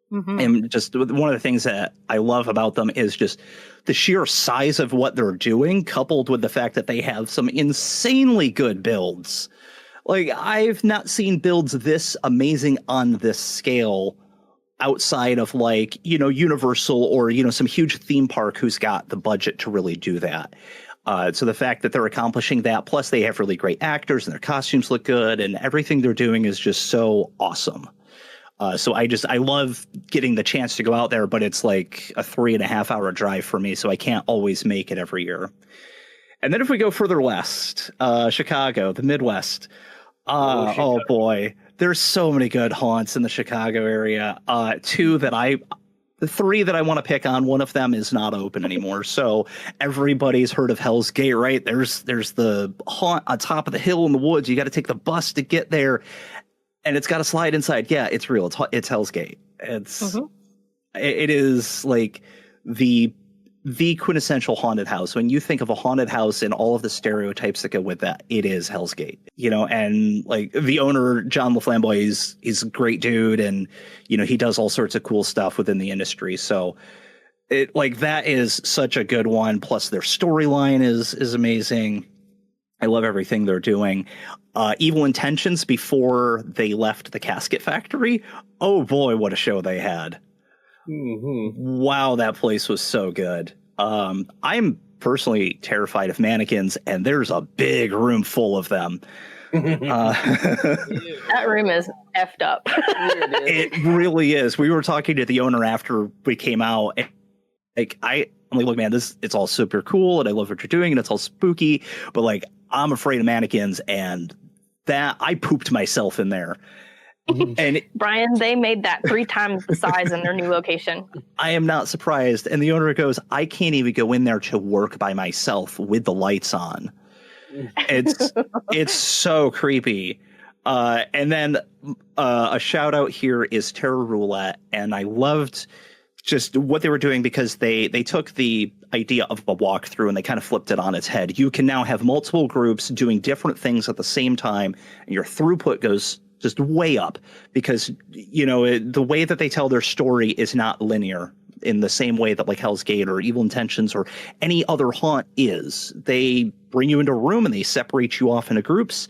And just one of the things that I love about them is just the sheer size of what they're doing, coupled with the fact that they have some insanely good builds. Like, I've not seen builds this amazing on this scale outside of like, you know, Universal or, you know, some huge theme park who's got the budget to really do that. So the fact that they're accomplishing that, plus they have really great actors and their costumes look good and everything they're doing is just so awesome. So I love getting the chance to go out there, but it's like a 3.5 hour drive for me. So I can't always make it every year. And then if we go further west, Chicago, the Midwest, oh boy, there's so many good haunts in the Chicago area. The three that I want to pick on, one of them is not open anymore. So everybody's heard of Hell's Gate, right? There's the haunt on top of the hill in the woods. You got to take the bus to get there. And it's got to slide inside. Yeah, it's real. It's Hell's Gate. It is like the quintessential haunted house. When you think of a haunted house and all of the stereotypes that go with that, it is Hell's Gate. You know, and like the owner, John LaFlamboy, he's a great dude, and you know he does all sorts of cool stuff within the industry. So it like that is such a good one. Plus their storyline is amazing. I love everything they're doing. Evil Intentions, before they left the Casket Factory, oh boy, what a show they had. Wow, that place was so good. I'm personally terrified of mannequins, and there's a big room full of them. That room is effed up. It really is. We were talking to the owner after we came out, and I'm like, look, man, it's all super cool, and I love what you're doing, and it's all spooky, but like, I'm afraid of mannequins, and that I pooped myself in there. And Brian, they made that 3 times the size in their new location. I am not surprised. And the owner goes, I can't even go in there to work by myself with the lights on. It's so creepy. And then a shout out here is Terror Roulette. And I loved just what they were doing because they took the idea of a walkthrough and they kind of flipped it on its head. You can now have multiple groups doing different things at the same time, and your throughput goes just way up, because, the way that they tell their story is not linear in the same way that like Hell's Gate or Evil Intentions or any other haunt is. They bring you into a room and they separate you off into groups,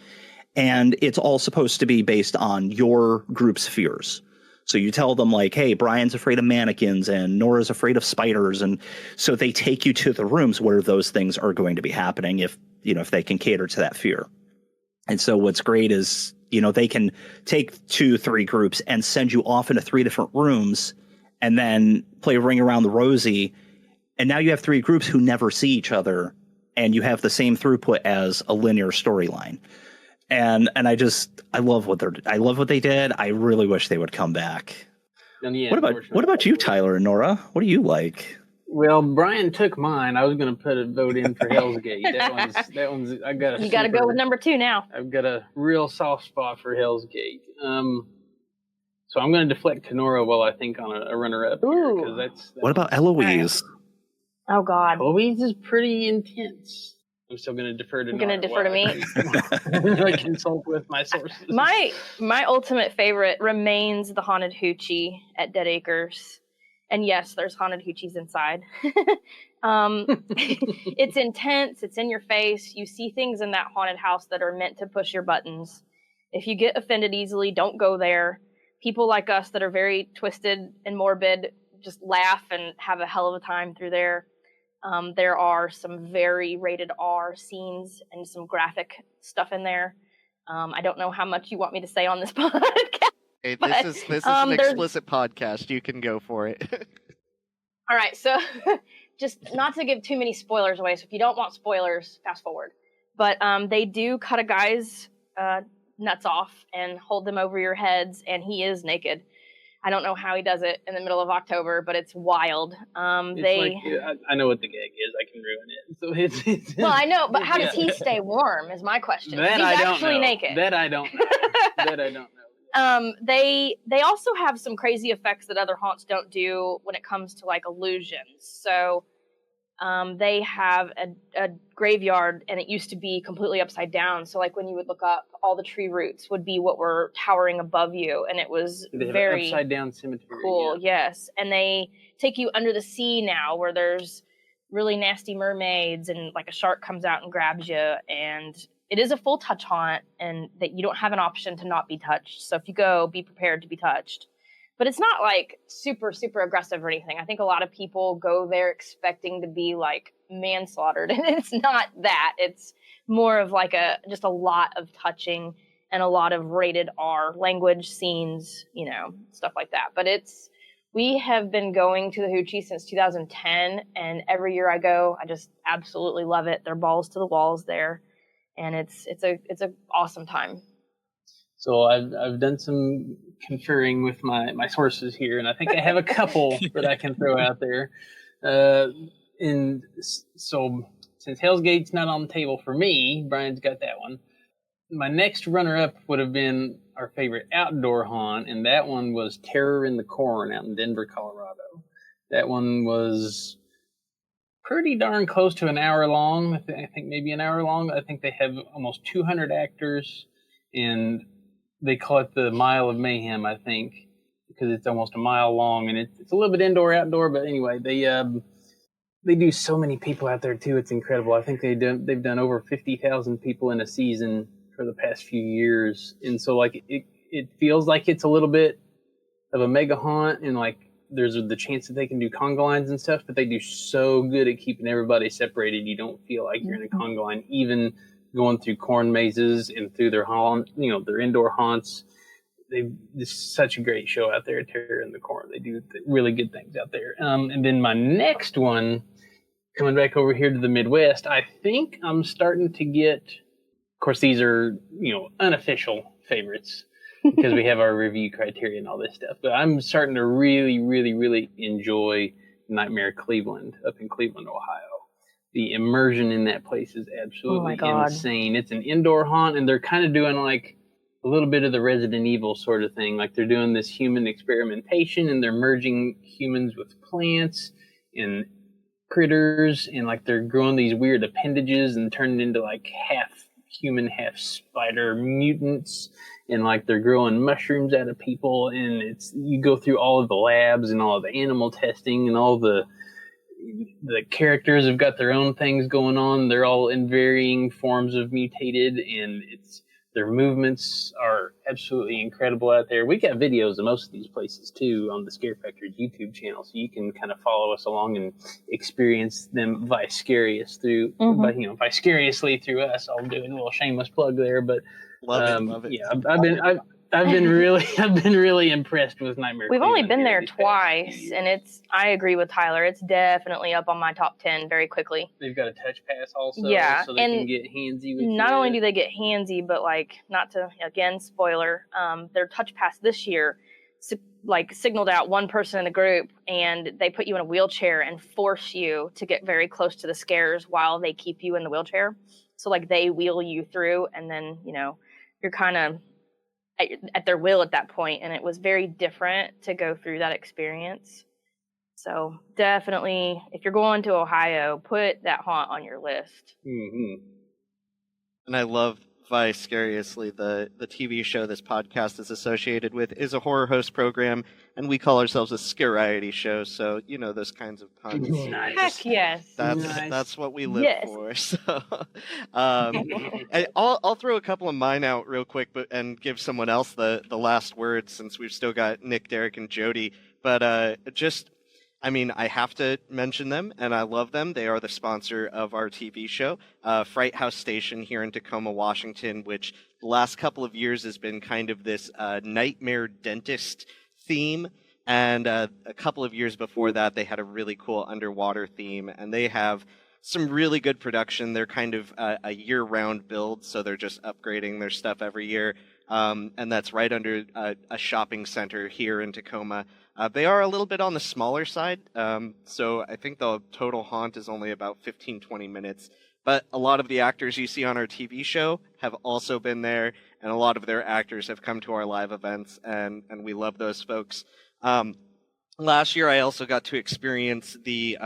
and it's all supposed to be based on your group's fears. So you tell them like, hey, Brian's afraid of mannequins and Nora's afraid of spiders. And so they take you to the rooms where those things are going to be happening if they can cater to that fear. And so what's great is, they can take 2-3 groups and send you off into 3 different rooms and then play Ring Around the Rosie. And now you have 3 groups who never see each other, and you have the same throughput as a linear storyline. And I love what they did. I really wish they would come back. Yeah, what about you, Tyler and Nora? What do you like? Well, Brian took mine. I was going to put a vote in for Hell's Gate. That one's. I got. You got to go with number 2 now. I've got a real soft spot for Hell's Gate. So I'm going to deflect to Nora while I think on a runner-up. Ooh. That's what about Eloise? Oh God, Eloise is pretty intense. I'm still going to defer to. You're going to defer to me. I consult with my sources. My ultimate favorite remains the Haunted Hoochie at Dead Acres, and yes, there's haunted hoochies inside. It's intense. It's in your face. You see things in that haunted house that are meant to push your buttons. If you get offended easily, don't go there. People like us that are very twisted and morbid just laugh and have a hell of a time through there. There are some very rated R scenes and some graphic stuff in there. I don't know how much you want me to say on this podcast. Hey, this is an explicit podcast. You can go for it. All right, so just not to give too many spoilers away. So if you don't want spoilers, fast forward. But they do cut a guy's nuts off and hold them over your heads, and he is naked. I don't know how he does it in the middle of October, but it's wild. I know what the gag is. I can ruin it. So it's well, I know, but how does he stay warm is my question. That He's I don't actually know. naked. That I don't know. They also have some crazy effects that other haunts don't do when it comes to like illusions. So they have a graveyard, and it used to be completely upside down. So like when you would look up, all the tree roots would be what were towering above you, and it was very upside down cemetery. Cool, yeah. Yes. And they take you under the sea now, where there's really nasty mermaids, and like a shark comes out and grabs you, and it is a full touch haunt, and that you don't have an option to not be touched. So if you go, be prepared to be touched. But it's not like super, super aggressive or anything. I think a lot of people go there expecting to be like manslaughtered, and it's not that. It's more of like just a lot of touching and a lot of rated R language, scenes, stuff like that. But we have been going to the Hoochie since 2010, and every year I go, I just absolutely love it. They're balls to the walls there, and it's a awesome time. So I've done some conferring with my sources here, and I think I have a couple that I can throw out there. And so since Hell's Gate's not on the table for me, Brian's got that one. My next runner-up would have been our favorite outdoor haunt, and that one was Terror in the Corn out in Denver, Colorado. That one was pretty darn close to an hour long. I think maybe an hour long. I think they have almost 200 actors, and they call it the Mile of Mayhem, I think, because it's almost a mile long, and it's a little bit indoor, outdoor. But anyway, they do so many people out there too. It's incredible. I think they've done over 50,000 people in a season for the past few years, and so like it feels like it's a little bit of a mega haunt, and like there's the chance that they can do conga lines and stuff, but they do so good at keeping everybody separated. You don't feel like you're in a conga line, even going through corn mazes and through their their indoor haunts. It's such a great show out there, Terror in the Corn. They do really good things out there. And then my next one, coming back over here to the Midwest, I think I'm starting to get, of course, these are, unofficial favorites because we have our review criteria and all this stuff, but I'm starting to really, really, really enjoy Nightmare Cleveland up in Cleveland, Ohio. The immersion in that place is absolutely insane. It's an indoor haunt, and they're kind of doing like a little bit of the Resident Evil sort of thing. Like they're doing this human experimentation, and they're merging humans with plants and critters, and like they're growing these weird appendages and turning into like half human, half spider mutants, and like they're growing mushrooms out of people, and you go through all of the labs and all of the animal testing, and all the characters have got their own things going on. They're all in varying forms of mutated, and their movements are absolutely incredible out there. We got videos of most of these places too on the Scare Factor's YouTube channel, so you can kind of follow us along and experience them vicariously through us. I'll do a little shameless plug there, but love it. yeah, I've been really impressed with Nightmare. We've Queen only out been here there twice, and I agree with Tyler. It's definitely up on my top 10 very quickly. They've got a touch pass also, Yeah, so they can get handsy with not you. only do they get handsy, but like, not to, again, spoiler, their touch pass this year signaled out one person in the group, and they put you in a wheelchair and force you to get very close to the scares while they keep you in the wheelchair. So like they wheel you through, and then you're kind of at their will at that point, and it was very different to go through that experience. So definitely, if you're going to Ohio, put that haunt on your list. Mm-hmm. And I love Vicariously, the TV show this podcast is associated with is a horror host program, and we call ourselves a scariety show, so those kinds of puns. Nice. Heck yes. That's what we live for. So I'll throw a couple of mine out real quick, and give someone else the last word, since we've still got Nick, Derek, and Jody. But I have to mention them, and I love them. They are the sponsor of our TV show, Fright House Station here in Tacoma, Washington, which the last couple of years has been kind of this nightmare dentist theme. And a couple of years before that, they had a really cool underwater theme, and they have some really good production. They're kind of a year-round build, so they're just upgrading their stuff every year. And that's right under a shopping center here in Tacoma. They are a little bit on the smaller side, so I think the total haunt is only about 15-20 minutes. But a lot of the actors you see on our TV show have also been there, and a lot of their actors have come to our live events, and we love those folks. Last year, I also got to experience the,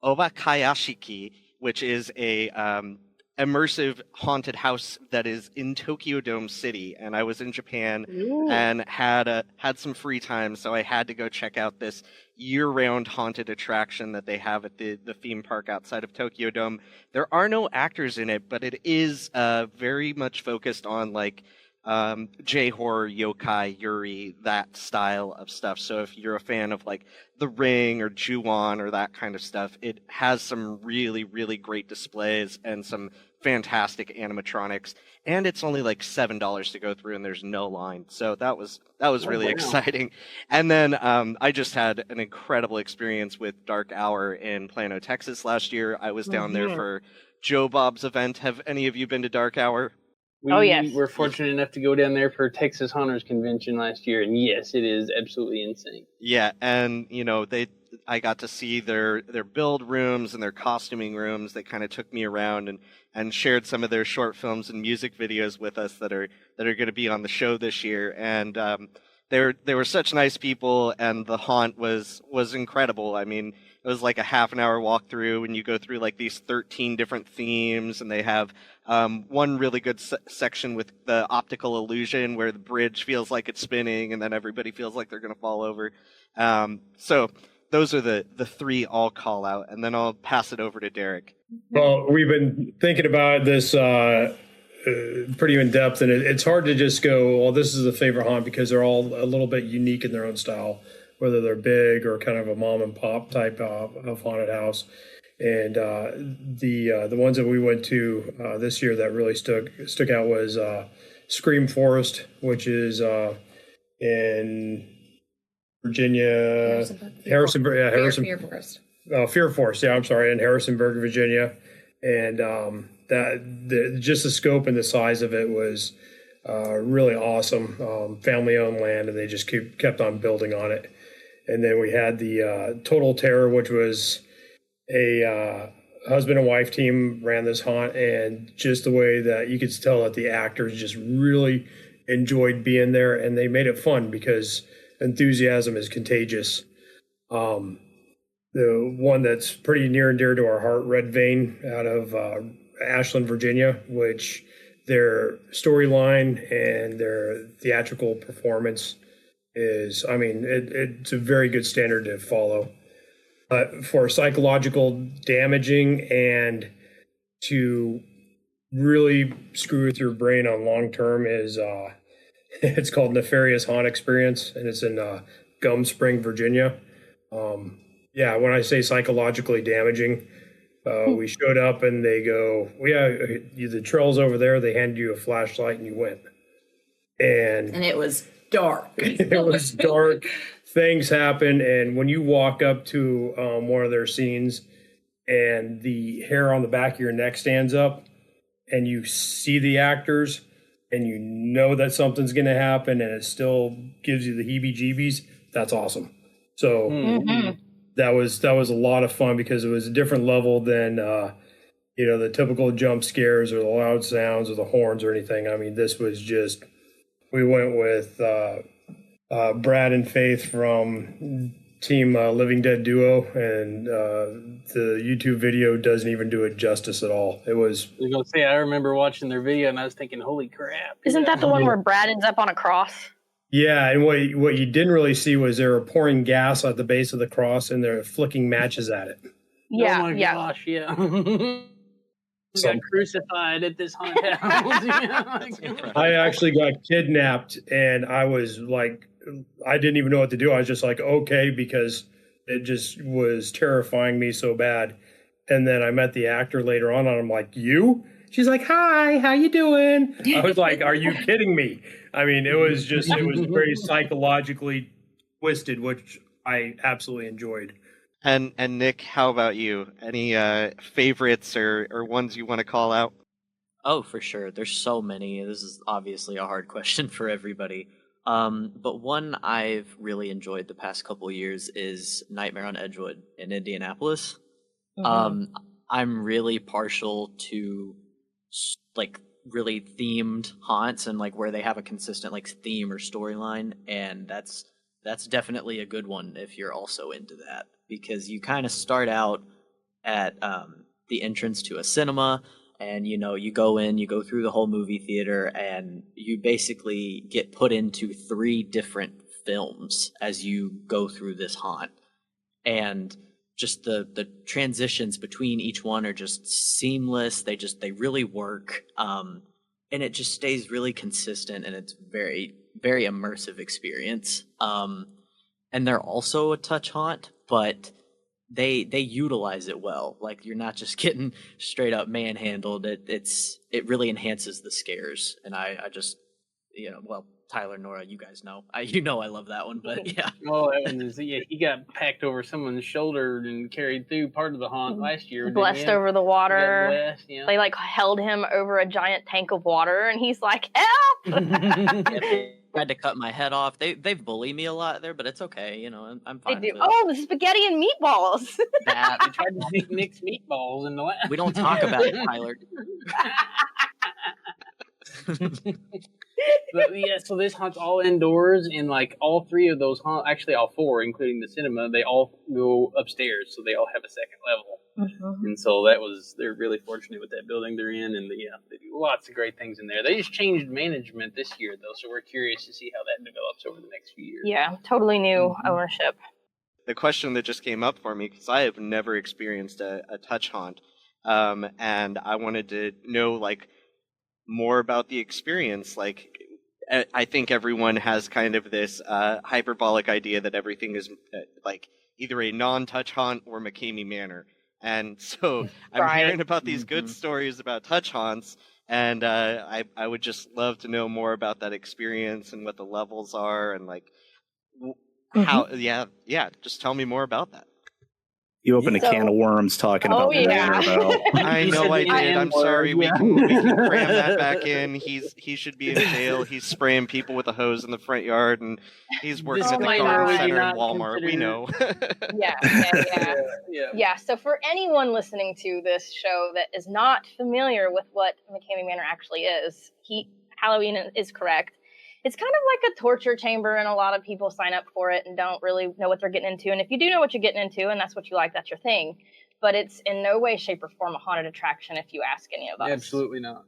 Obakayashiki, which is a immersive haunted house that is in Tokyo Dome City, and I was in Japan and had some free time, so I had to go check out this year-round haunted attraction that they have at the theme park outside of Tokyo Dome. There are no actors in it, but it is very much focused on J-horror, yokai, yuri, that style of stuff. So if you're a fan of The Ring or Ju-on or that kind of stuff, it has some really, really great displays and some fantastic animatronics. And it's only $7 to go through, and there's no line. So that was really exciting. And then I just had an incredible experience with Dark Hour in Plano, Texas last year. I was down there for Joe Bob's event. Have any of you been to Dark Hour? We were fortunate enough to go down there for Texas Haunters Convention last year, and yes, it is absolutely insane. Yeah, and I got to see their build rooms and their costuming rooms. They kind of took me around and shared some of their short films and music videos with us that are going to be on the show this year. And they were such nice people, and the haunt was incredible. I mean, it was like a half an hour walk through, and you go through these 13 different themes, and they have one really good section with the optical illusion where the bridge feels like it's spinning, and then everybody feels like they're going to fall over. So those are the three I'll call out, and then I'll pass it over to Derek. Well, we've been thinking about this pretty in depth, and it's hard to just go, well, this is a favorite haunt, because they're all a little bit unique in their own style, whether they're big or kind of a mom and pop type of haunted house. And the ones that we went to this year that really stuck out was Scream Forest, which is in Virginia, Fear Forest. Fear Forest. Yeah, I'm sorry, in Harrisonburg, Virginia. And just the scope and the size of it was really awesome. Family-owned land, and they just kept on building on it. And then we had the Total Terror, which was a husband and wife team ran this haunt, and just the way that you could tell that the actors just really enjoyed being there, and they made it fun because enthusiasm is contagious. The one that's pretty near and dear to our heart, Red Vein, out of Ashland, Virginia, which their storyline and their theatrical performance is, I mean, it's a very good standard to follow. But for psychological damaging and to really screw with your brain on long term is it's called Nefarious Haunt Experience, and it's in Gum Spring, Virginia. Yeah, when I say psychologically damaging, we showed up and they go, well, yeah, the trail's over there. They hand you a flashlight and you went. And it was dark. It was dark. Things happen. And when you walk up to one of their scenes and the hair on the back of your neck stands up and you see the actors and you know that something's going to happen and it still gives you the heebie-jeebies, that's awesome. So that was a lot of fun because it was a different level than the typical jump scares or the loud sounds or the horns or anything. I mean, this was just, we went with Brad and Faith from Team Living Dead Duo, and the YouTube video doesn't even do it justice at all. It was. I was gonna say, I remember watching their video and I was thinking, "Holy crap!" Isn't that the one where Brad ends up on a cross? Yeah, and what you didn't really see was they were pouring gas at the base of the cross and they're flicking matches at it. Yeah, oh my gosh, yeah. Got crucified at this haunted house. I actually got kidnapped, and I was like, I didn't even know what to do. I was just like, okay, because it just was terrifying me so bad. And then I met the actor later on, and I'm like, you? She's like, hi, how you doing? I was like, are you kidding me? I mean, it was very psychologically twisted, which I absolutely enjoyed. And Nick, how about you? Any favorites or ones you want to call out? Oh, for sure. There's so many. This is obviously a hard question for everybody. But one I've really enjoyed the past couple years is Nightmare on Edgewood in Indianapolis. I'm really partial to like really themed haunts and like where they have a consistent like theme or storyline, and that's definitely a good one if you're also into that, because you kind of start out at the entrance to a cinema, and you go in, you go through the whole movie theater, and you basically get put into 3 different films as you go through this haunt, and just the transitions between each one are just seamless. They really work, and it just stays really consistent, and it's very, very immersive experience. And they're also a touch haunt, but they utilize it well. Like, you're not just getting straight up manhandled. It really enhances the scares, and I just Tyler, Nora, you guys know. I love that one, but yeah. Oh, he got packed over someone's shoulder and carried through part of the haunt last year. Blessed over the water. Blessed, yeah. They like held him over a giant tank of water, and he's like, "Help!" They tried to cut my head off. They bully me a lot there, but it's okay. I'm fine. They do. Oh, the spaghetti and meatballs. That they tried to mix meatballs in the lab. We don't talk about it, Tyler. But yeah, so this haunt's all indoors, and like all 3 of those haunts, actually all 4, including the cinema, they all go upstairs, so they all have a second level. And so they're really fortunate with that building they're in, and they do lots of great things in there. They just changed management this year though, so we're curious to see how that develops over the next few years. Yeah, totally new ownership. The question that just came up for me, because I have never experienced a touch haunt, and I wanted to know like more about the experience. Like, I think everyone has kind of this hyperbolic idea that everything is like either a non-touch haunt or McCamey Manor. And so I'm hearing about these good stories about touch haunts, and I would just love to know more about that experience and what the levels are, and like how, just tell me more about that. You opened a can of worms talking about the Manor, though. I know I did. I'm sorry. We can cram that back in. He should be in jail. He's spraying people with a hose in the front yard, and he's working at the garden center in Walmart. We know. Yeah. So for anyone listening to this show that is not familiar with what McCamey Manor actually is, Halloween is correct. It's kind of like a torture chamber, and a lot of people sign up for it and don't really know what they're getting into. And if you do know what you're getting into and that's what you like, that's your thing. but it's in no way, shape, or form a haunted attraction if you ask any of us. Absolutely not.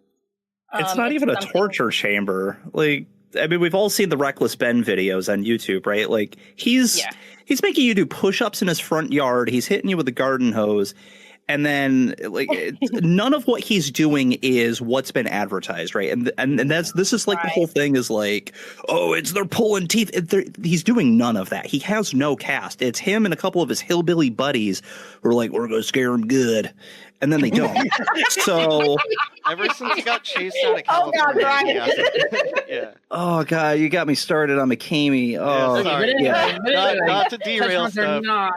It's not even a torture chamber. Like, I mean, we've all seen the Reckless Ben videos on YouTube, right? Like, he's making you do push-ups in his front yard. He's hitting you with a garden hose. And then, like, none of what he's doing is what's been advertised, right? And this is like the whole thing is like, oh, they're pulling teeth. He's doing none of that. He has no cast. It's him and a couple of his hillbilly buddies who are like, we're going to scare him good. And then they don't. So ever since he got chased out of Oh God, California, Brian. yeah. oh god, you got me started on McCamey. Oh Yeah, sorry. yeah. Not to derail Touch stuff. not.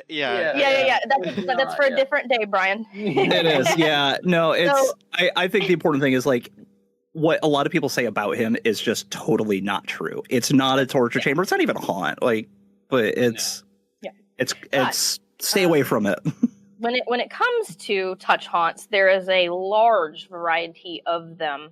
Yeah. That's for a different day, Brian. It is. Yeah. No, it's I think the important thing is like what a lot of people say about him is just totally not true. It's not a torture chamber. It's not even a haunt. Like, but it's stay away from it. When it comes to touch haunts, there is a large variety of them.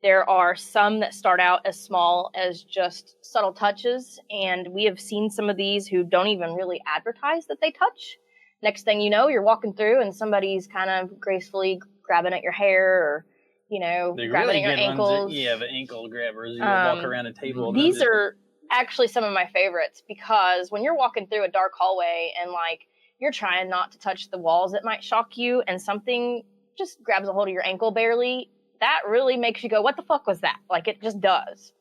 There are some that start out as small as just subtle touches, and we have seen some of these who don't even really advertise that they touch. Next thing you know, you're walking through and somebody's kind of gracefully grabbing at your hair or, They're grabbing really at your ankles. the ankle grabbers. You walk around a table. These are actually some of my favorites because when you're walking through a dark hallway and like you're trying not to touch the walls that might shock you and something just grabs a hold of your ankle barely, that really makes you go, what the fuck was that? Like, it just does.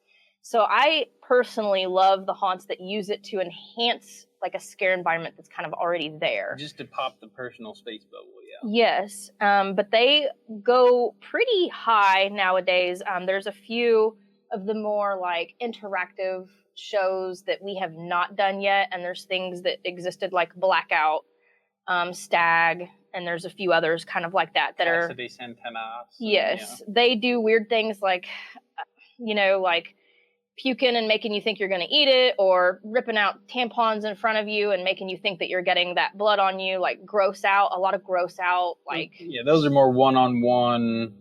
So I personally love the haunts that use it to enhance like a scare environment that's kind of already there. Just to pop the personal space bubble, Yes, but they go pretty high nowadays. There's a few of the more like interactive shows that we have not done yet, and there's things that existed like Blackout, Stag, and there's a few others kind of like that are they do weird things like like puking and making you think you're going to eat it, or ripping out tampons in front of you and making you think that you're getting that blood on you, like a lot of gross out, like those are more one-on-one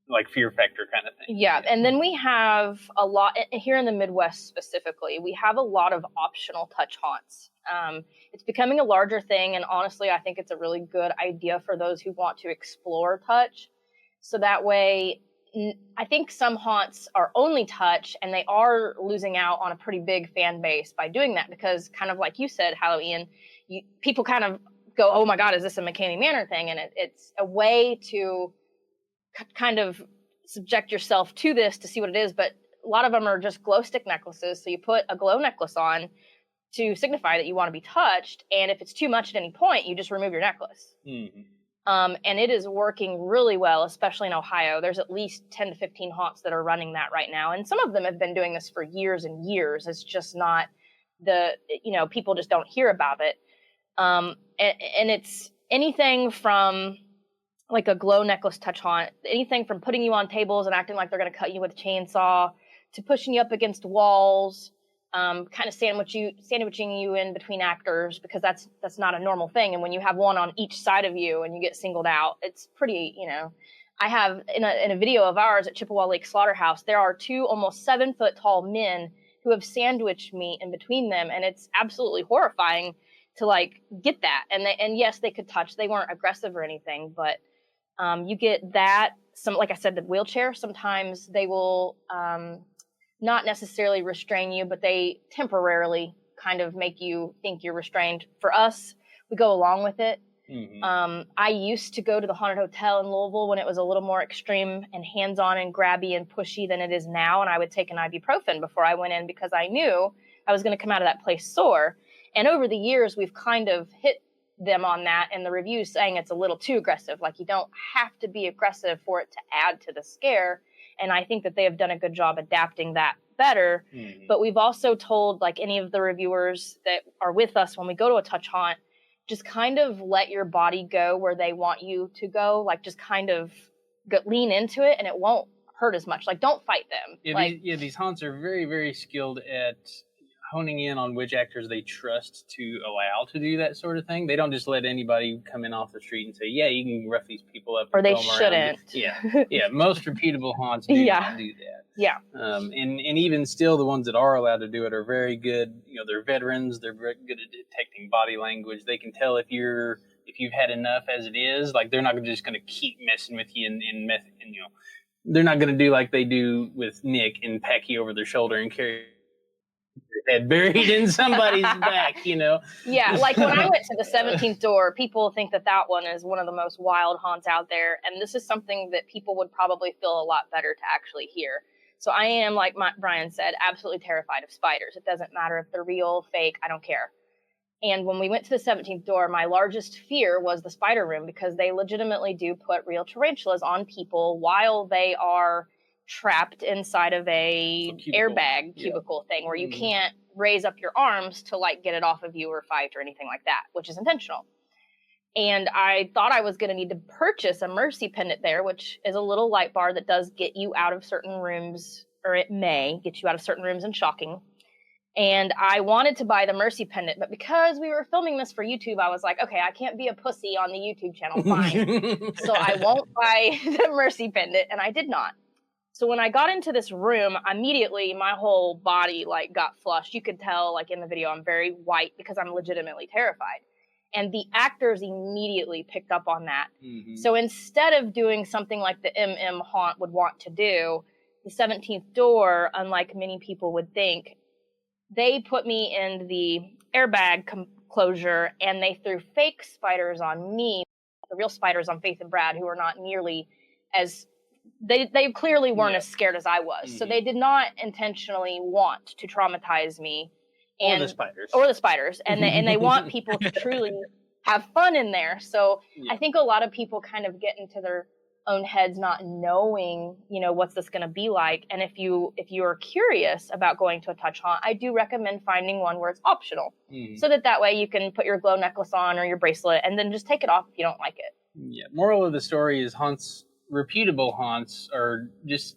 like fear factor kind of thing. And then we have a lot here in the Midwest specifically. We have a lot of optional touch haunts. It's becoming a larger thing, and honestly, I think it's a really good idea for those who want to explore touch. So that way, I think some haunts are only touch, and they are losing out on a pretty big fan base by doing that, because kind of like you said, Hallow Ian, people kind of go, oh my God, is this a McCamey Manor thing? And it's a way to kind of subject yourself to this to see what it is, but a lot of them are just glow stick necklaces. So you put a glow necklace on to signify that you want to be touched, and if it's too much at any point, you just remove your necklace. And it is working really well, especially in Ohio. There's at least 10 to 15 haunts that are running that right now, and some of them have been doing this for years and years. It's just not people just don't hear about it. And it's anything from like a glow necklace touch haunt, anything from putting you on tables and acting like they're going to cut you with a chainsaw, to pushing you up against walls, kind of sandwiching you in between actors, because that's not a normal thing. And when you have one on each side of you and you get singled out, it's pretty, I have in a video of ours at Chippewa Lake Slaughterhouse, there are 2 almost 7 foot tall men who have sandwiched me in between them. And it's absolutely horrifying to like get that. And yes, they could touch, they weren't aggressive or anything, but you get that. Like I said, the wheelchair, sometimes they will not necessarily restrain you, but they temporarily kind of make you think you're restrained. For us, we go along with it. I used to go to the Haunted Hotel in Louisville when it was a little more extreme and hands-on and grabby and pushy than it is now, and I would take an ibuprofen before I went in because I knew I was going to come out of that place sore. And over the years, we've kind of hit them on that in the reviews, saying it's a little too aggressive. Like, you don't have to be aggressive for it to add to the scare. And I think that they have done a good job adapting that better. But we've also told like any of the reviewers that are with us when we go to a touch haunt, just kind of let your body go where they want you to go. Like, just kind of lean into it and it won't hurt as much. Like, don't fight them. These haunts are very, very skilled at honing in on which actors they trust to allow to do that sort of thing. They don't just let anybody come in off the street and say, yeah, you can rough these people up. Or they throw 'em around. shouldn't. Yeah. Most reputable haunts do not do that. Yeah. And even still, the ones that are allowed to do it are very good. They're veterans. They're very good at detecting body language. They can tell if you've had enough as it is. Like, they're not just going to keep messing with you and they're not going to do like they do with Nick and pack you over their shoulder and carry your head buried in somebody's back, Yeah, like when I went to the 17th door, people think that one is one of the most wild haunts out there. And this is something that people would probably feel a lot better to actually hear. So I am, like Brian said, absolutely terrified of spiders. It doesn't matter if they're real, fake, I don't care. And when we went to the 17th door, my largest fear was the spider room, because they legitimately do put real tarantulas on people while they are trapped inside of a airbag cubicle thing where you can't raise up your arms to like get it off of you or fight or anything like that, which is intentional. And I thought I was going to need to purchase a mercy pendant there, which is a little light bar that does get you out of certain rooms, or it may get you out of certain rooms and shocking. And I wanted to buy the mercy pendant, but because we were filming this for YouTube, I was like, okay, I can't be a pussy on the YouTube channel, fine. So I won't buy the mercy pendant, and I did not. So when I got into this room, immediately my whole body like got flushed. You could tell like in the video I'm very white because I'm legitimately terrified. And the actors immediately picked up on that. Mm-hmm. So instead of doing something like the MM haunt would want to do, the 17th door, unlike many people would think, they put me in the airbag closure and they threw fake spiders on me, the real spiders on Faith and Brad, who are not nearly as... They clearly weren't as scared as I was. Mm-hmm. So they did not intentionally want to traumatize me. Or the spiders. And they want people to truly have fun in there. So I think a lot of people kind of get into their own heads not knowing, what's this going to be like. And if you are curious about going to a touch haunt, I do recommend finding one where it's optional. Mm-hmm. So that way you can put your glow necklace on or your bracelet and then just take it off if you don't like it. Yeah. Moral of the story is reputable haunts are just,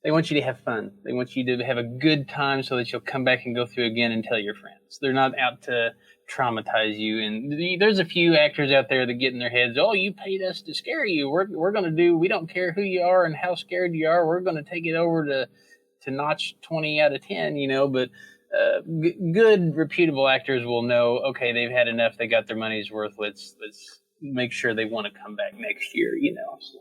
they want you to have fun. They want you to have a good time so that you'll come back and go through again and tell your friends. They're not out to traumatize you. And there's a few actors out there that get in their heads, oh, you paid us to scare you. We're going to we don't care who you are and how scared you are. We're going to take it over to notch 20 out of 10, But good, reputable actors will know, okay, they've had enough. They got their money's worth. Let's make sure they want to come back next year, So.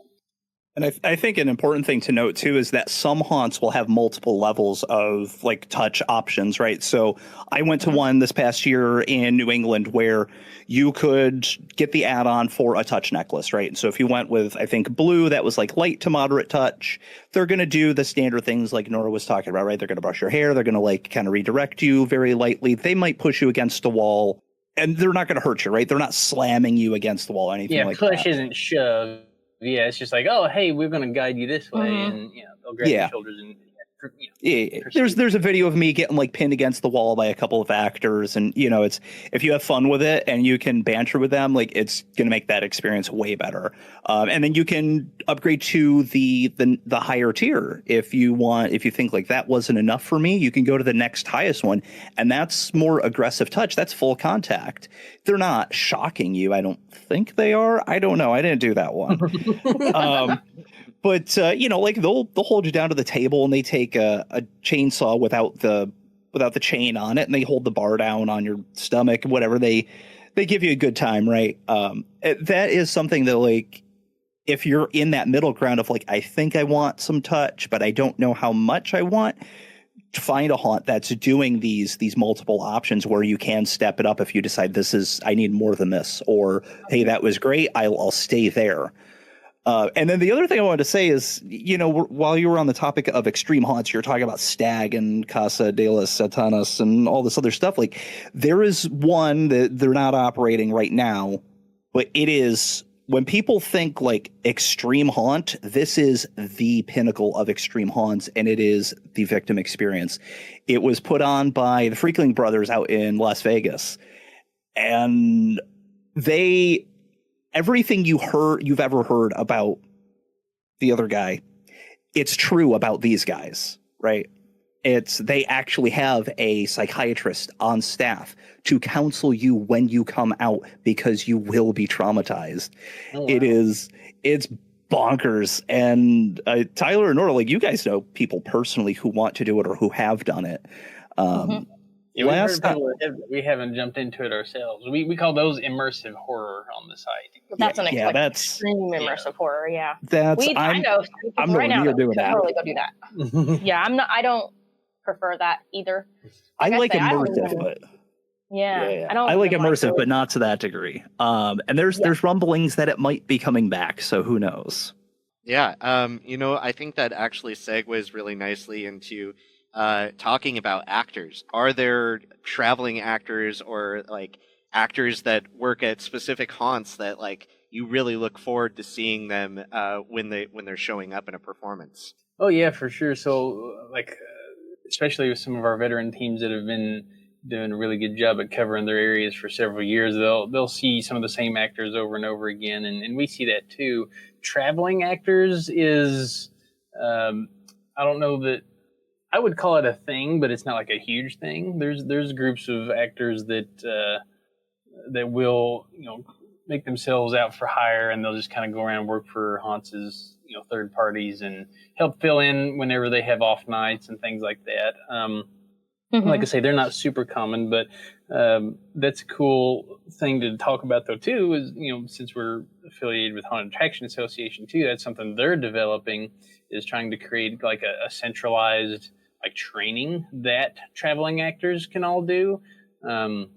And I think an important thing to note, too, is that some haunts will have multiple levels of like touch options. Right. So I went to one this past year in New England where you could get the add on for a touch necklace. Right. And so if you went with, I think, blue, that was like light to moderate touch. They're going to do the standard things like Nora was talking about. Right. They're going to brush your hair. They're going to like kind of redirect you very lightly. They might push you against the wall and they're not going to hurt you. Right. They're not slamming you against the wall or anything like that. Yeah, push isn't shove. Yeah, it's just like, oh, hey, we're going to guide you this way, and they'll grab your shoulders and. There's a video of me getting like pinned against the wall by a couple of actors, and it's if you have fun with it and you can banter with them, like it's going to make that experience way better. And then you can upgrade to the higher tier if you want. If you think like that wasn't enough for me, you can go to the next highest one, and that's more aggressive touch. That's full contact. They're not shocking you. I don't think they are. I don't know. I didn't do that one. But like they'll hold you down to the table and they take a chainsaw without the chain on it and they hold the bar down on your stomach, whatever. They give you a good time, right? That is something that like if you're in that middle ground of like I think I want some touch, but I don't know how much I want, to find a haunt that's doing these multiple options where you can step it up if you decide I need more than this, or hey, that was great, I'll stay there. And then the other thing I wanted to say is, while you were on the topic of extreme haunts, you're talking about Stag and Casa de los Satanas and all this other stuff. Like there is one that they're not operating right now, but it is when people think like extreme haunt, this is the pinnacle of extreme haunts, and it is the Victim Experience. It was put on by the Freakling brothers out in Las Vegas, and everything you've ever heard about the other guy, it's true about these guys, right? They actually have a psychiatrist on staff to counsel you when you come out because you will be traumatized. Oh, wow. It's bonkers. And Tyler and Nora, like, you guys know people personally who want to do it or who have done it. Yeah, we've heard people we haven't jumped into it ourselves. We call those immersive horror on the site. That's extreme immersive horror. Yeah, I'm right now doing that. Totally go do that. Yeah, I'm not. I don't prefer that either. I like immersive, but yeah. I like immersive, but not to that degree. And there's rumblings that it might be coming back, so who knows? Yeah, I think that actually segues really nicely into talking about actors. Are there traveling actors or like actors that work at specific haunts that like you really look forward to seeing them when they're showing up in a performance? Oh yeah, for sure. So especially with some of our veteran teams that have been doing a really good job at covering their areas for several years, they'll see some of the same actors over and over again, and we see that too. Traveling actors is I don't know that I would call it a thing, but it's not like a huge thing. There's groups of actors that will make themselves out for hire, and they'll just kind of go around and work for haunts as third parties and help fill in whenever they have off nights and things like that. Like I say, they're not super common, but that's a cool thing to talk about though too. Is since we're affiliated with Haunted Attraction Association too, that's something they're developing, is trying to create like a centralized like training that traveling actors can all do. And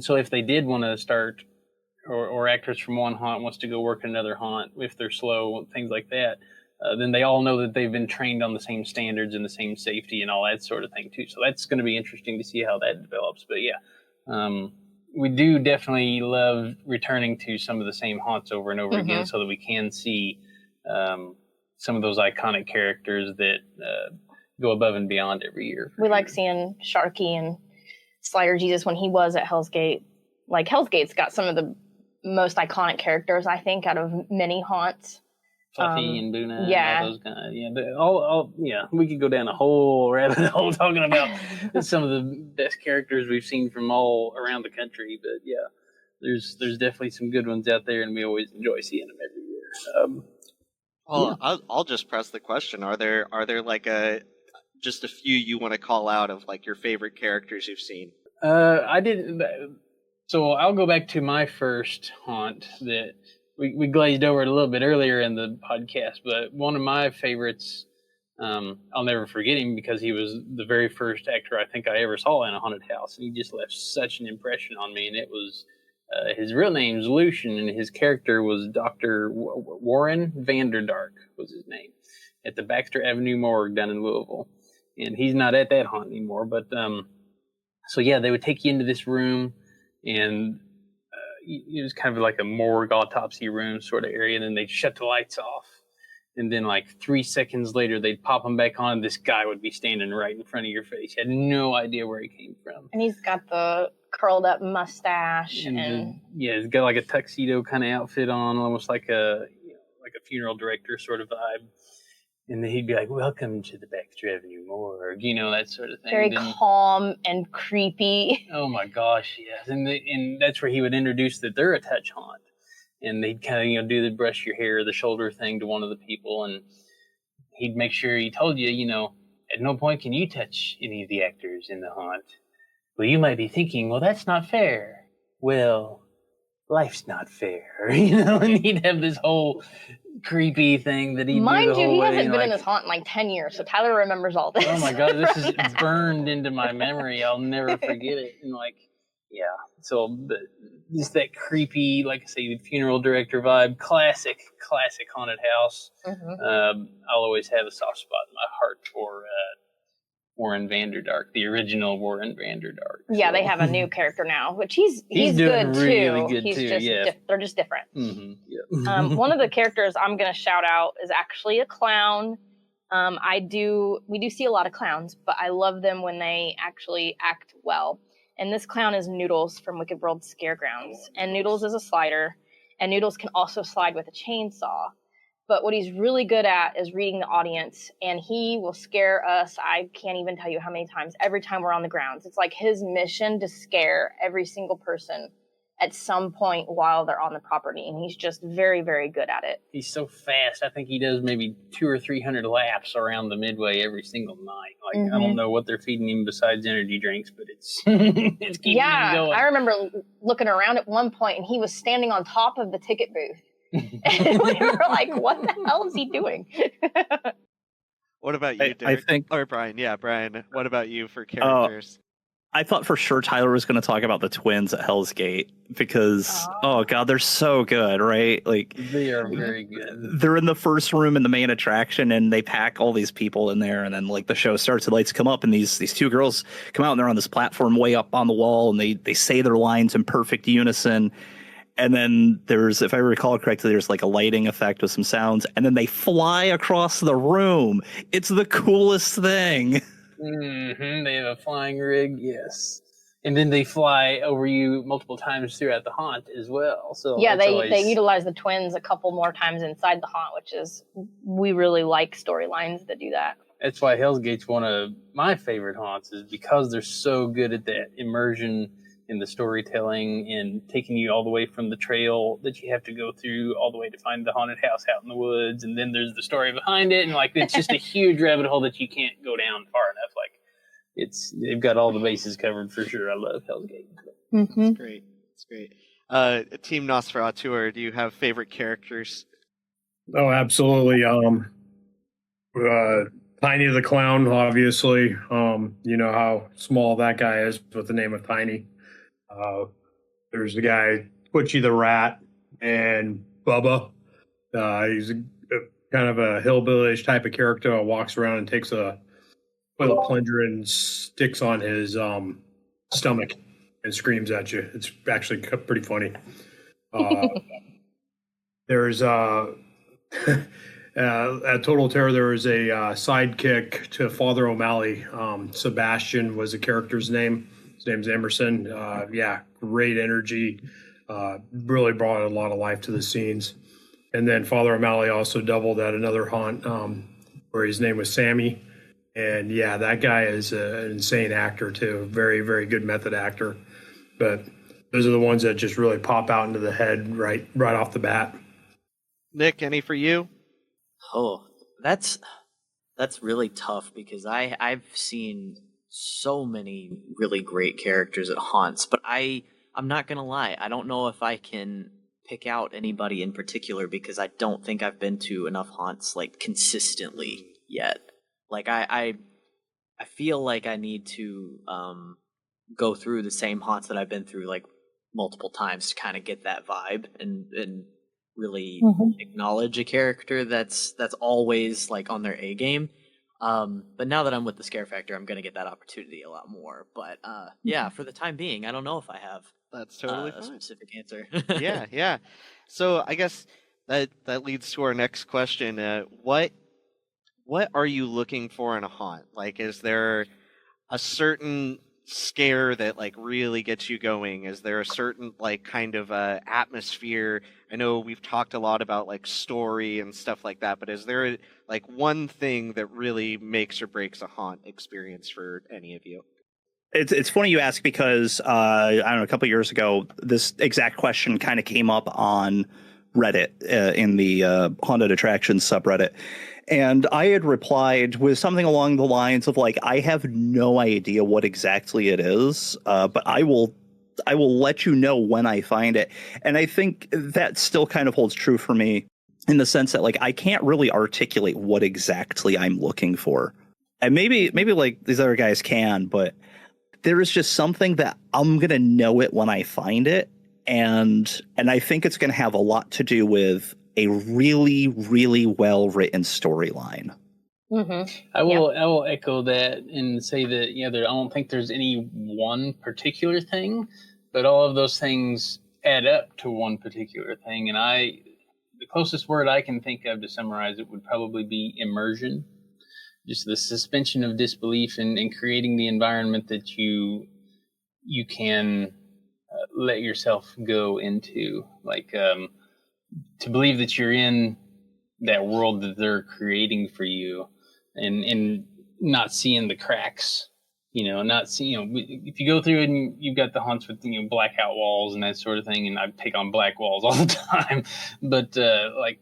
so if they did want to start, or actors from one haunt wants to go work another haunt, if they're slow, things like that, then they all know that they've been trained on the same standards and the same safety and all that sort of thing too. So that's going to be interesting to see how that develops. But yeah, we do definitely love returning to some of the same haunts over and over again, so that we can see some of those iconic characters that go above and beyond every year. We like seeing Sharky and Slider Jesus when he was at Hell's Gate. Like, Hell's Gate's got some of the most iconic characters, I think, out of many haunts. Fluffy and Boona, and all those guys. Yeah, we could go down a whole rabbit hole talking about some of the best characters we've seen from all around the country. But yeah, there's definitely some good ones out there, and we always enjoy seeing them every year. I'll just press the question: Are there like just a few you want to call out of like your favorite characters you've seen? I didn't. So I'll go back to my first haunt that we glazed over it a little bit earlier in the podcast, but one of my favorites, I'll never forget him because he was the very first actor I think I ever saw in a haunted house, and he just left such an impression on me. And it was his real name's Lucian, and his character was Dr. Warren Vanderdark was his name, at the Baxter Avenue Morgue down in Louisville. And he's not at that haunt anymore, but so yeah, they would take you into this room, and it was kind of like a morgue autopsy room sort of area, and then they'd shut the lights off, and then like 3 seconds later they'd pop them back on, and this guy would be standing right in front of your face. You had no idea where he came from, and he's got the curled up mustache, and he's got like a tuxedo kind of outfit on, almost like a funeral director sort of vibe. And then he'd be like, "Welcome to the Baxter Avenue Morgue," that sort of thing. Very calm and creepy. Oh my gosh, yes. And that's where he would introduce that they're a touch haunt. And they'd kind of, do the brush your hair, the shoulder thing to one of the people. And he'd make sure he told you, at no point can you touch any of the actors in the haunt. Well, you might be thinking, well, that's not fair. Well, life's not fair, and he'd have this whole creepy thing that he do the whole way. Mind you, he hasn't been in this haunt in like 10 years, so Tyler remembers all this. Oh my God, this is burned into my memory. I'll never forget it. And so just that creepy, like I say, funeral director vibe, classic haunted house. I'll always have a soft spot in my heart for Warren Vanderdark, the original Warren Vanderdark. Yeah, they have a new character now, which he's doing good really too. Good too. They're just different. Yeah. One of the characters I'm going to shout out is actually a clown. We do see a lot of clowns, but I love them when they actually act well. And this clown is Noodles from Wicked World Scaregrounds. And Noodles is a slider, and Noodles can also slide with a chainsaw. But what he's really good at is reading the audience, and he will scare us. I can't even tell you how many times. Every time we're on the grounds, it's like his mission to scare every single person at some point while they're on the property, and he's just very, very good at it. He's so fast. I think he does maybe 200 or 300 laps around the midway every single night. Like I don't know what they're feeding him besides energy drinks, but it's it's keeping him going. I remember looking around at one point, and he was standing on top of the ticket booth. And we were like, what the hell is he doing? What about you, Derek? I think, or Brian? Yeah, Brian. What about you for characters? I thought for sure Tyler was going to talk about the twins at Hell's Gate because, oh god, they're so good, right? Like they are very good. They're in the first room in the main attraction, and they pack all these people in there, and then like the show starts, the lights come up, and these two girls come out, and they're on this platform way up on the wall, and they say their lines in perfect unison. And then there's, if I recall correctly, there's like a lighting effect with some sounds, and then they fly across the room. It's the coolest thing. They have a flying rig, yes. And then they fly over you multiple times throughout the haunt as well. So yeah, they utilize the twins a couple more times inside the haunt, which is, we really like storylines that do that. That's why Hell's Gate's one of my favorite haunts, is because they're so good at that immersion in the storytelling and taking you all the way from the trail that you have to go through all the way to find the haunted house out in the woods, and then there's the story behind it, and like it's just a huge rabbit hole that you can't go down far enough. Like they've got all the bases covered for sure. I love Hell's Gate. It's great. It's great. Team Nosferatu, do you have favorite characters? Oh, absolutely. Tiny the Clown, obviously. You know how small that guy is with the name of Tiny. There's the guy Twitchy the Rat and Bubba. He's a kind of a hillbilly type of character who walks around and takes a toilet plunger and sticks on his stomach and screams at you. It's actually pretty funny. There's at Total Terror, there was a sidekick to Father O'Malley. Sebastian was the character's name. His name's Emerson. Great energy. Really brought a lot of life to the scenes. And then Father O'Malley also doubled at another haunt where his name was Sammy. And yeah, that guy is an insane actor too. Very, very good method actor. But those are the ones that just really pop out into the head right off the bat. Nick, any for you? Oh, that's really tough because I've seen so many really great characters at haunts, but I'm not gonna lie, I don't know if I can pick out anybody in particular because I don't think I've been to enough haunts like consistently yet. Like I feel like I need to go through the same haunts that I've been through like multiple times to kind of get that vibe and really acknowledge a character that's always like on their A game. But now that I'm with the Scare Factor, I'm going to get that opportunity a lot more. But yeah, for the time being, I don't know if I have that's totally a specific answer. Yeah. So I guess that leads to our next question. What are you looking for in a haunt? Like, is there a certain scare that like really gets you going? Is there a certain like kind of atmosphere? I know we've talked a lot about like story and stuff like that, but is there like one thing that really makes or breaks a haunt experience for any of you? It's funny you ask because I don't know, a couple of years ago this exact question kind of came up on Reddit in the haunted attractions subreddit. And I had replied with something along the lines of like, I have no idea what exactly it is, but I will let you know when I find it. And I think that still kind of holds true for me in the sense that like, I can't really articulate what exactly I'm looking for. And maybe like these other guys can, but there is just something that I'm going to know it when I find it. And I think it's going to have a lot to do with a really, really well-written storyline. I will echo that and say that, I don't think there's any one particular thing, but all of those things add up to one particular thing. And the closest word I can think of to summarize it would probably be immersion. Just the suspension of disbelief and creating the environment that you can let yourself go into. Like, to believe that you're in that world that they're creating for you, and not seeing the cracks. Not seeing. If you go through and you've got the haunts with blackout walls and that sort of thing, and I pick on black walls all the time, but like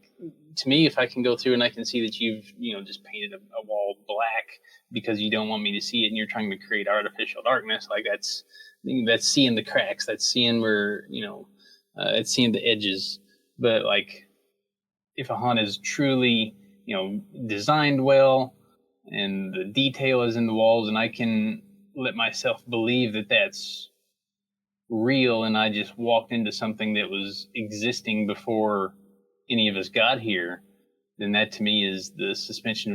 to me, if I can go through and I can see that you've just painted a wall black because you don't want me to see it, and you're trying to create artificial darkness, like that's seeing the cracks, that's seeing where it's seeing the edges. But like if a haunt is truly designed well, and the detail is in the walls, and I can let myself believe that that's real, and I just walked into something that was existing before any of us got here, then that to me is the suspension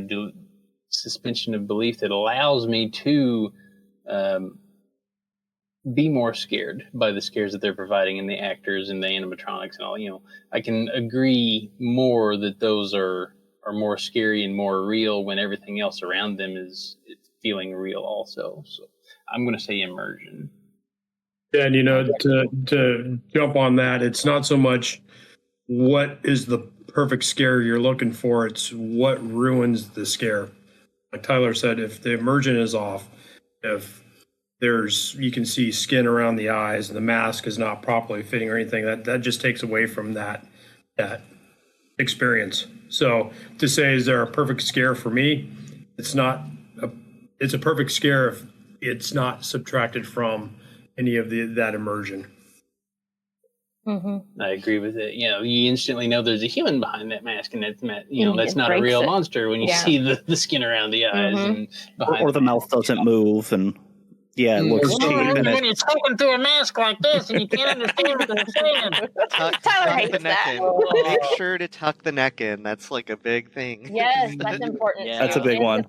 of belief that allows me to be more scared by the scares that they're providing, and the actors and the animatronics and all. I can agree more that those are more scary and more real when everything else around them is feeling real also. So I'm going to say immersion. Yeah, and to jump on that, it's not so much what is the perfect scare you're looking for, it's what ruins the scare. Like Tyler said, if the immersion is off, if you can see skin around the eyes and the mask is not properly fitting or anything, that just takes away from that experience. So to say, is there a perfect scare for me? It's a perfect scare if it's not subtracted from any of that immersion. Mm-hmm. I agree with it. You instantly know there's a human behind that mask, and that's not a real monster when you see the skin around the eyes and behind or the mouth doesn't move, and it looks cheap. When you're talking through a mask like this and you can't understand what they're saying. Tuck the neck in. Make sure to tuck the neck in. That's like a big thing. Yes, that's important. Yeah. That's a big one.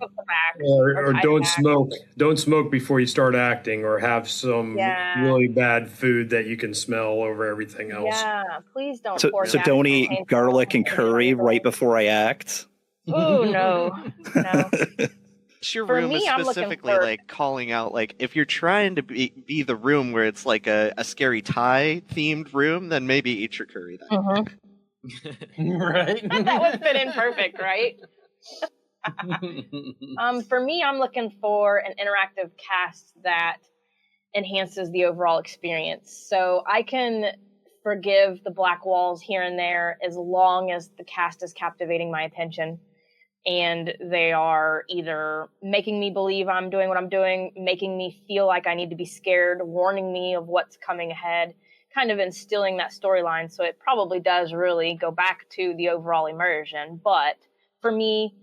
Or don't smoke. Don't smoke before you start acting, or have some really bad food that you can smell over everything else. Yeah, please don't. So don't eat garlic and curry right before I act. Oh no. Your room is specifically like calling out, like if you're trying to be the room where it's like a scary Thai themed room, then maybe eat your curry then. Mm-hmm. Right. That would fit in perfect, right? For me, I'm looking for an interactive cast that enhances the overall experience. So I can forgive the black walls here and there as long as the cast is captivating my attention. And they are either making me believe I'm doing what I'm doing, making me feel like I need to be scared, warning me of what's coming ahead, kind of instilling that storyline. So it probably does really go back to the overall immersion. But for me,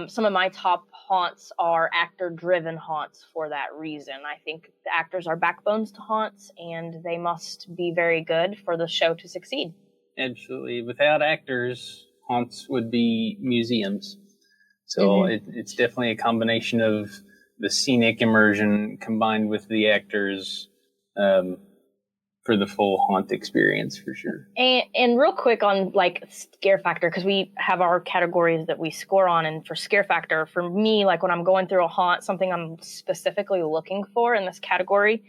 some of my top haunts are actor-driven haunts for that reason. I think the actors are backbones to haunts, and they must be very good for the show to succeed. Absolutely. Without actors, haunts would be museums. So it's definitely a combination of the scenic immersion combined with the actors for the full haunt experience, for sure. And real quick on like scare factor, because we have our categories that we score on, and for scare factor, for me, like when I'm going through a haunt, something I'm specifically looking for in this category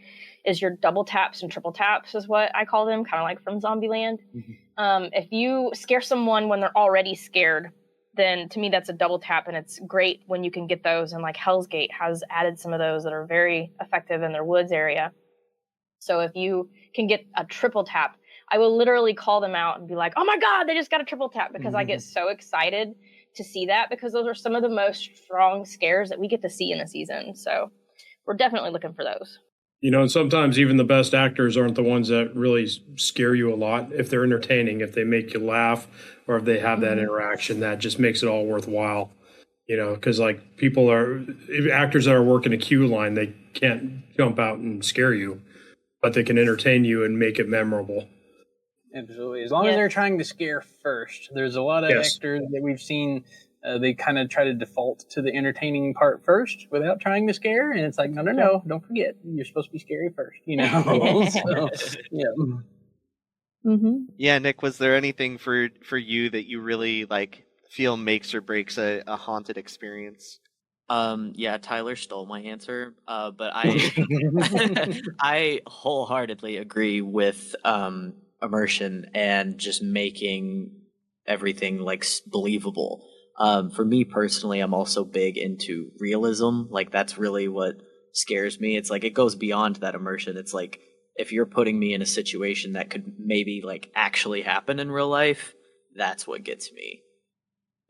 is your double taps and triple taps is what I call them, kind of like from Zombieland. Mm-hmm. If you scare someone when they're already scared, then to me that's a double tap, and it's great when you can get those, and like Hell's Gate has added some of those that are very effective in their woods area. So if you can get a triple tap, I will literally call them out and be like, oh my God, they just got a triple tap, because I get so excited to see that, because those are some of the most strong scares that we get to see in the season. So we're definitely looking for those. And sometimes even the best actors aren't the ones that really scare you a lot. If they're entertaining, if they make you laugh, or if they have that interaction, that just makes it all worthwhile. Because like actors that are working a queue line, they can't jump out and scare you, but they can entertain you and make it memorable. Absolutely. As long as they're trying to scare first. There's a lot of actors that we've seen, they kind of try to default to the entertaining part first without trying to scare. And it's like, no, don't forget. You're supposed to be scary first, So, yeah. Mm-hmm. Yeah, Nick, was there anything for you that you really like feel makes or breaks a haunted experience? Yeah, Tyler stole my answer, but I I wholeheartedly agree with immersion and just making everything like believable. For me personally, I'm also big into realism. Like that's really what scares me. It's like it goes beyond that immersion. It's like if you're putting me in a situation that could maybe like actually happen in real life, that's what gets me.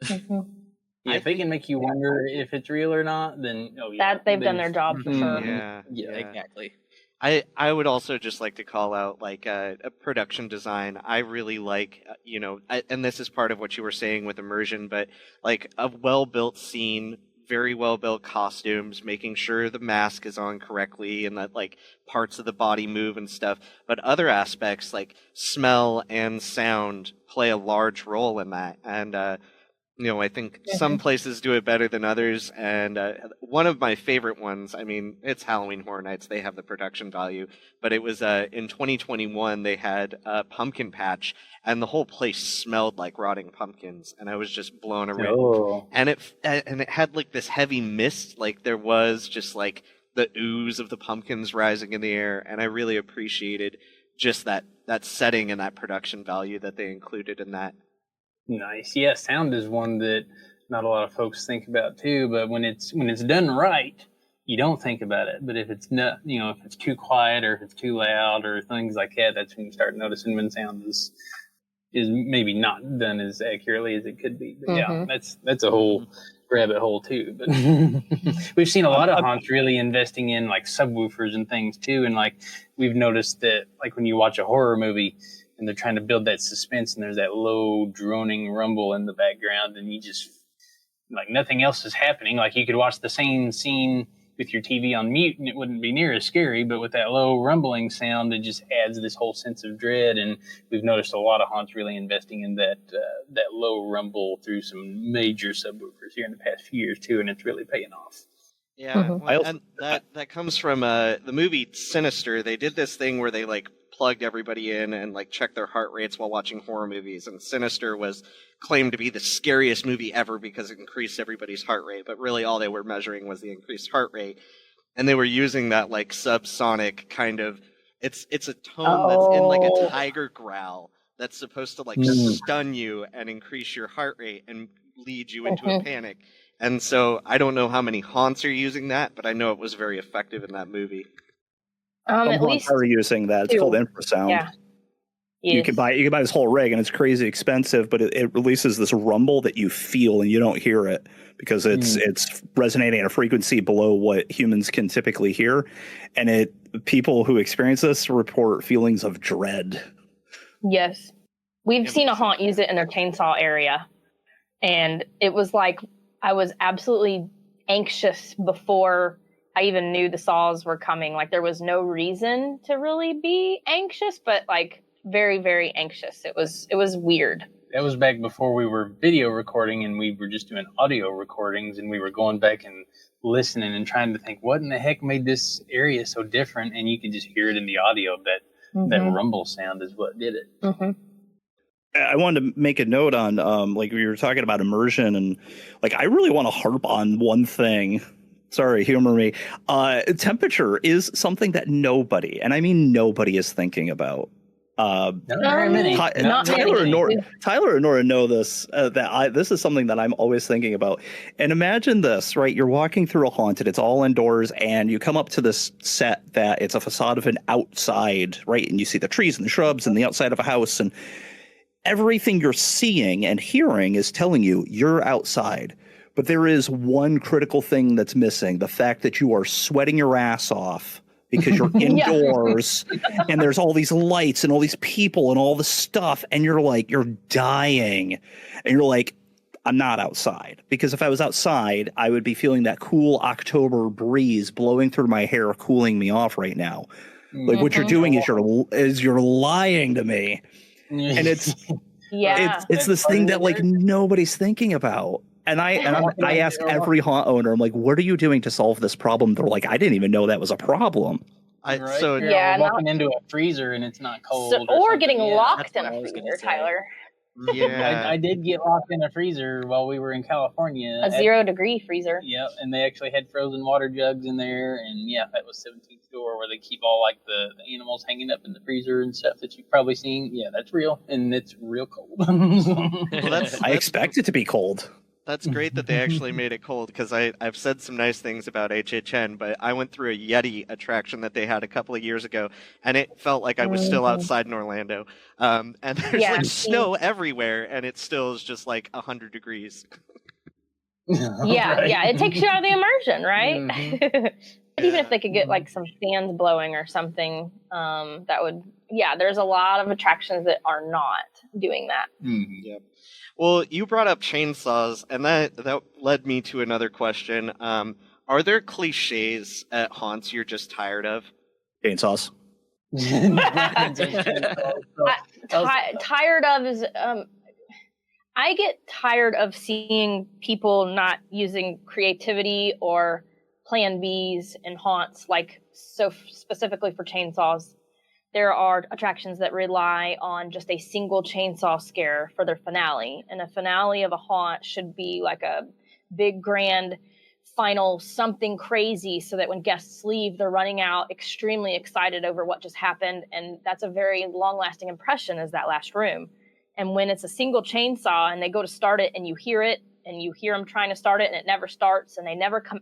Mm-hmm. Yeah, if they can make you wonder if it's real or not, then that they've done their job for sure. Yeah, exactly. I would also just like to call out like a production design. I really like, and this is part of what you were saying with immersion, but like a well-built scene, very well-built costumes, making sure the mask is on correctly and that like parts of the body move and stuff. But other aspects like smell and sound play a large role in that. And I think some places do it better than others, and one of my favorite ones, I mean, it's Halloween Horror Nights, they have the production value, but it was in 2021, they had a pumpkin patch, and the whole place smelled like rotting pumpkins, and I was just blown away. Oh. And it had like this heavy mist, like there was just like the ooze of the pumpkins rising in the air, and I really appreciated just that setting and that production value that they included in that. Nice. Yeah, sound is one that not a lot of folks think about too, but when it's done right, you don't think about it. But if it's not, if it's too quiet or if it's too loud or things like that, that's when you start noticing when sound is maybe not done as accurately as it could be. But yeah, that's a whole rabbit hole too. But we've seen a lot of haunts really investing in like subwoofers and things too, and like we've noticed that like when you watch a horror movie and they're trying to build that suspense and there's that low droning rumble in the background and you just like nothing else is happening. Like you could watch the same scene with your TV on mute and it wouldn't be near as scary, but with that low rumbling sound, it just adds this whole sense of dread. And we've noticed a lot of haunts really investing in that low rumble through some major subwoofers here in the past few years too, and it's really paying off. Yeah, and that comes from the movie Sinister. They did this thing where they like plugged everybody in and like checked their heart rates while watching horror movies, and Sinister was claimed to be the scariest movie ever because it increased everybody's heart rate, but really all they were measuring was the increased heart rate, and they were using that like subsonic kind of it's a tone that's in like a tiger growl that's supposed to like stun you and increase your heart rate and lead you into a panic. And so I don't know how many haunts are using that, but I know it was very effective in that movie. At least are using that. It's called infrasound. Yeah. You can buy this whole rig, and it's crazy expensive, but it releases this rumble that you feel and you don't hear it because it's resonating at a frequency below what humans can typically hear, and people who experience this report feelings of dread. Yes, we've seen a haunt use it in their chainsaw area, and it was like I was absolutely anxious before I even knew the saws were coming. Like there was no reason to really be anxious, but like very, very anxious. It was weird. That was back before we were video recording and we were just doing audio recordings, and we were going back and listening and trying to think what in the heck made this area so different, and you could just hear it in the audio. That rumble sound is what did it. I wanted to make a note on like we were talking about immersion, and like I really want to harp on one thing. Sorry, humor me. Temperature is something that nobody, and I mean nobody, is thinking about. Not very many. Tyler and Nora know this. This is something that I'm always thinking about. And imagine this, right? You're walking through a haunted, it's all indoors, and you come up to this set that it's a facade of an outside, right? And you see the trees and the shrubs and the outside of a house, and everything you're seeing and hearing is telling you you're outside. But there is one critical thing that's missing: the fact that you are sweating your ass off because you're indoors and there's all these lights and all these people and all the stuff, and you're dying, and you're like, I'm not outside, because if I was outside, I would be feeling that cool October breeze blowing through my hair, cooling me off right now. Like what you're doing is you're lying to me, and it's this thing that like nobody's thinking about. And I ask every haunt owner, I'm like, what are you doing to solve this problem? They're like, I didn't even know that was a problem. Walking into a freezer and it's not cold. Or getting locked in a freezer, Tyler. Yeah. I did get locked in a freezer while we were in California. A 0-degree freezer. Yep, and they actually had frozen water jugs in there, and yeah, that was 17th Store where they keep all like the animals hanging up in the freezer and stuff that you've probably seen. Yeah, that's real, and it's real cold. Well, I expect it to be cold. That's great that they actually made it cold, because I've said some nice things about HHN, but I went through a Yeti attraction that they had a couple of years ago, and it felt like I was still outside in Orlando. And there's like snow everywhere, and it still is just like 100 degrees. Yeah, it takes you out of the immersion, right? Mhm. Even if they could get like some fans blowing or something, that would, there's a lot of attractions that are not doing that. Yep. Well, you brought up chainsaws, and that led me to another question. Are there cliches at haunts you're just tired of? Chainsaws. Tired of is I get tired of seeing people not using creativity or plan Bs in haunts, like so specifically for chainsaws. There are attractions that rely on just a single chainsaw scare for their finale. And a finale of a haunt should be like a big, grand, final something crazy, so that when guests leave, they're running out extremely excited over what just happened. And that's a very long-lasting impression, is that last room. And when it's a single chainsaw and they go to start it and you hear them trying to start it and it never starts and they never come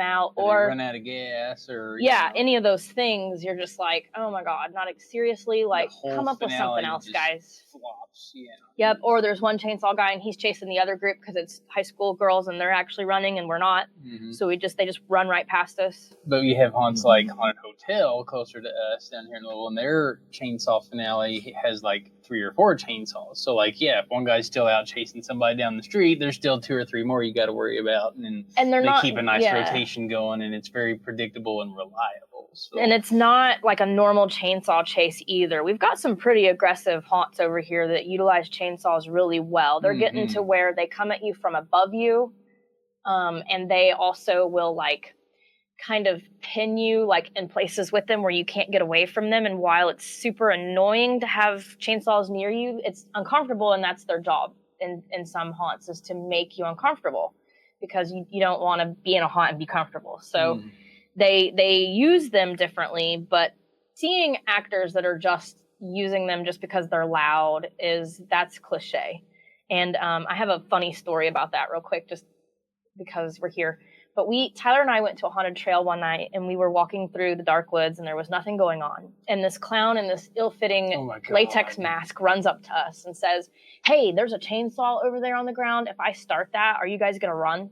out, or run out of gas, or any of those things, you're just like, oh my god, not seriously, like come up with something else, guys. Flops, Yep. Or there's one chainsaw guy and he's chasing the other group because it's high school girls and they're actually running and we're not. So they just run right past us. But you have haunts like Haunted Hotel closer to us down here in Louisville, and their chainsaw finale has like 3 or 4 chainsaws. So like, if one guy's still out chasing somebody down the street, there's still 2 or 3 more you got to worry about, and they keep a nice rotation going, and it's very predictable and reliable. So. And it's not like a normal chainsaw chase either. We've got some pretty aggressive haunts over here that utilize chainsaws really well. They're getting to where they come at you from above you, and they also will like kind of pin you like in places with them where you can't get away from them. And while it's super annoying to have chainsaws near you, it's uncomfortable, and that's their job in some haunts, is to make you uncomfortable, because you don't want to be in a haunt and be comfortable. So they use them differently, but seeing actors that are just using them just because they're loud that's cliche. And I have a funny story about that real quick, just because we're here. But Tyler and I went to a haunted trail one night, and we were walking through the dark woods, and there was nothing going on. And this clown in this ill-fitting latex mask runs up to us and says, "Hey, there's a chainsaw over there on the ground. If I start that, are you guys going to run?"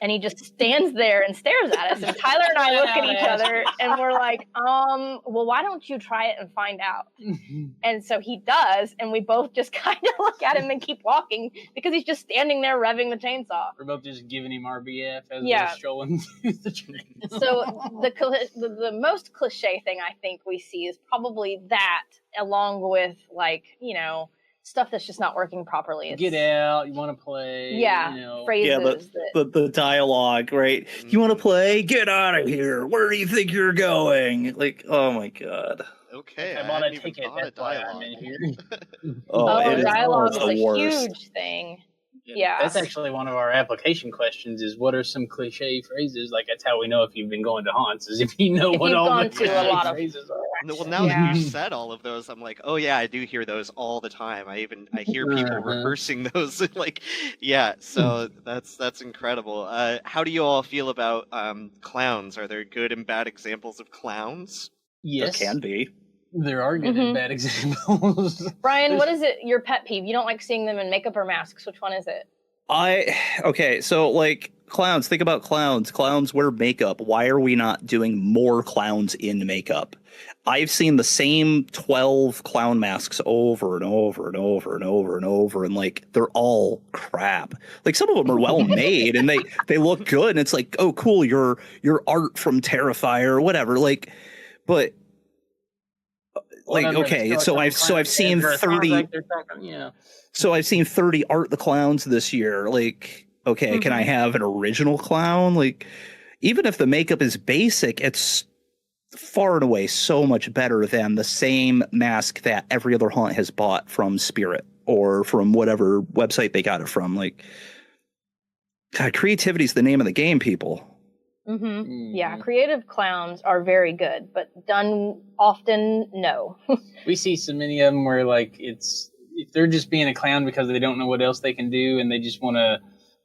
And he just stands there and stares at us. And Tyler and I look at each other and we're like, well, why don't you try it and find out? And so he does. And we both just kind of look at him and keep walking, because he's just standing there revving the chainsaw. We're both just giving him RBF as we're strolling through the chainsaw. So the most cliche thing I think we see is probably that, along with like, stuff that's just not working properly. Get out, you want to play. Phrases. The dialogue, right? You want to play? Get out of here. Where do you think you're going? Like, oh my god. Okay, I bought a ticket. That's why I'm in here. Dialogue is a huge thing. Yeah. That's actually one of our application questions, is what are some cliche phrases? Like, that's how we know if you've been going to haunts, is if you know what all the phrases are. Well, now that you've said all of those, I'm like, oh yeah, I do hear those all the time. I hear people rehearsing those. So that's incredible. How do you all feel about clowns? Are there good and bad examples of clowns? Yes. There can be. There are good and bad examples. Brian, what is it, your pet peeve? You don't like seeing them in makeup or masks. Which one is it? So like clowns, think about clowns. Clowns wear makeup. Why are we not doing more clowns in makeup? I've seen the same 12 clown masks over and over and over and over and over, and like they're all crap. Like some of them are well made and they look good, and it's like, oh cool, your art from Terrifier or whatever. Like, but like, okay, so I've seen 30. So I've seen 30 Art the Clowns this year. Like, okay, can I have an original clown? Like, even if the makeup is basic, it's far and away so much better than the same mask that every other haunt has bought from Spirit. or from whatever website they got it from. Like, God, creativity is the name of the game, people. Yeah, creative clowns are very good, but done often, no. We see so many of them where, like, if they're just being a clown because they don't know what else they can do and they just want to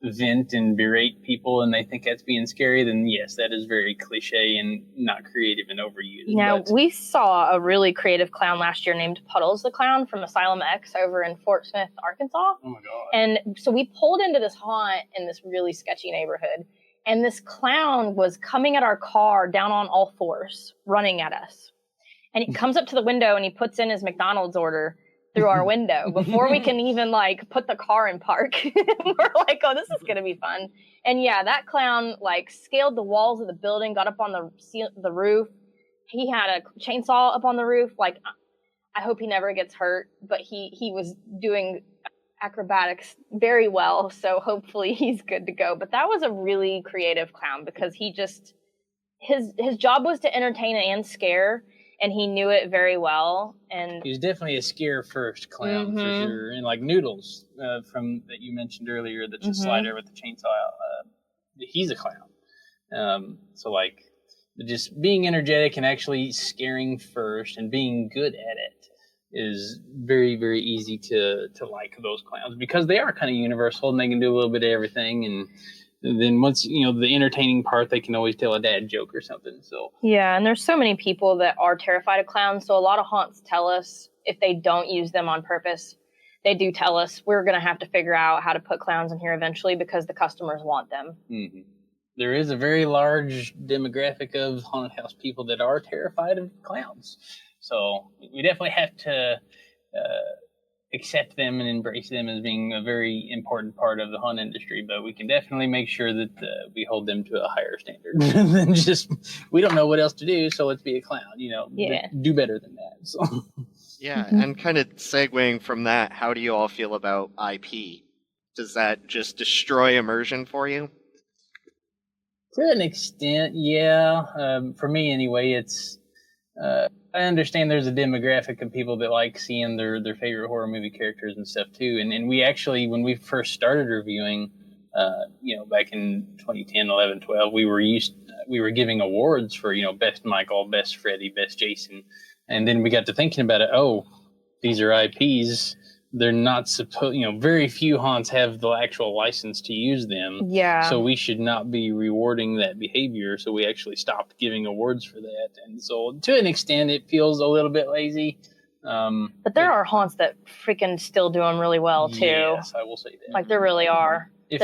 vent and berate people and they think that's being scary, then yes, that is very cliche and not creative and overused. Now, we saw a really creative clown last year named Puddles the Clown from Asylum X over in Fort Smith, Arkansas. Oh my God. And so we pulled into this haunt in this really sketchy neighborhood, and this clown was coming at our car down on all fours, running at us. And he comes up to the window and he puts in his McDonald's order through our window before we can even like put the car in park. We're like, oh, this is going to be fun. And yeah, that clown like scaled the walls of the building, got up on the roof. He had a chainsaw up on the roof. Like, I hope he never gets hurt, but he was doing acrobatics very well. So hopefully he's good to go. But that was a really creative clown because he just, his job was to entertain and scare. And he knew it very well. And he was definitely a scare first clown for sure. And like Noodles from that you mentioned earlier, the slider with the chainsaw. He's a clown. So like just being energetic and actually scaring first and being good at it is very, very easy to like those clowns because they are kind of universal and they can do a little bit of everything. And then once, the entertaining part, they can always tell a dad joke or something. So yeah, and there's so many people that are terrified of clowns. So a lot of haunts tell us if they don't use them on purpose, they do tell us we're going to have to figure out how to put clowns in here eventually because the customers want them. Mm-hmm. There is a very large demographic of haunted house people that are terrified of clowns. So we definitely have to accept them and embrace them as being a very important part of the haunt industry, but we can definitely make sure that we hold them to a higher standard than just, we don't know what else to do, so let's be a clown, do better than that. So. Yeah, and kind of segueing from that, how do you all feel about IP? Does that just destroy immersion for you? To an extent, yeah. For me anyway, it's I understand there's a demographic of people that like seeing their favorite horror movie characters and stuff too. And we actually, when we first started reviewing, back in 2010, 11, 12, we were giving awards for, best Michael, best Freddy, best Jason. And then we got to thinking about it. Oh, these are IPs. They're not supposed, very few haunts have the actual license to use them. Yeah. So we should not be rewarding that behavior. So we actually stopped giving awards for that. And so to an extent, it feels a little bit lazy. But there are haunts that freaking still do them really well too. Yes, I will say that. Like there really are. If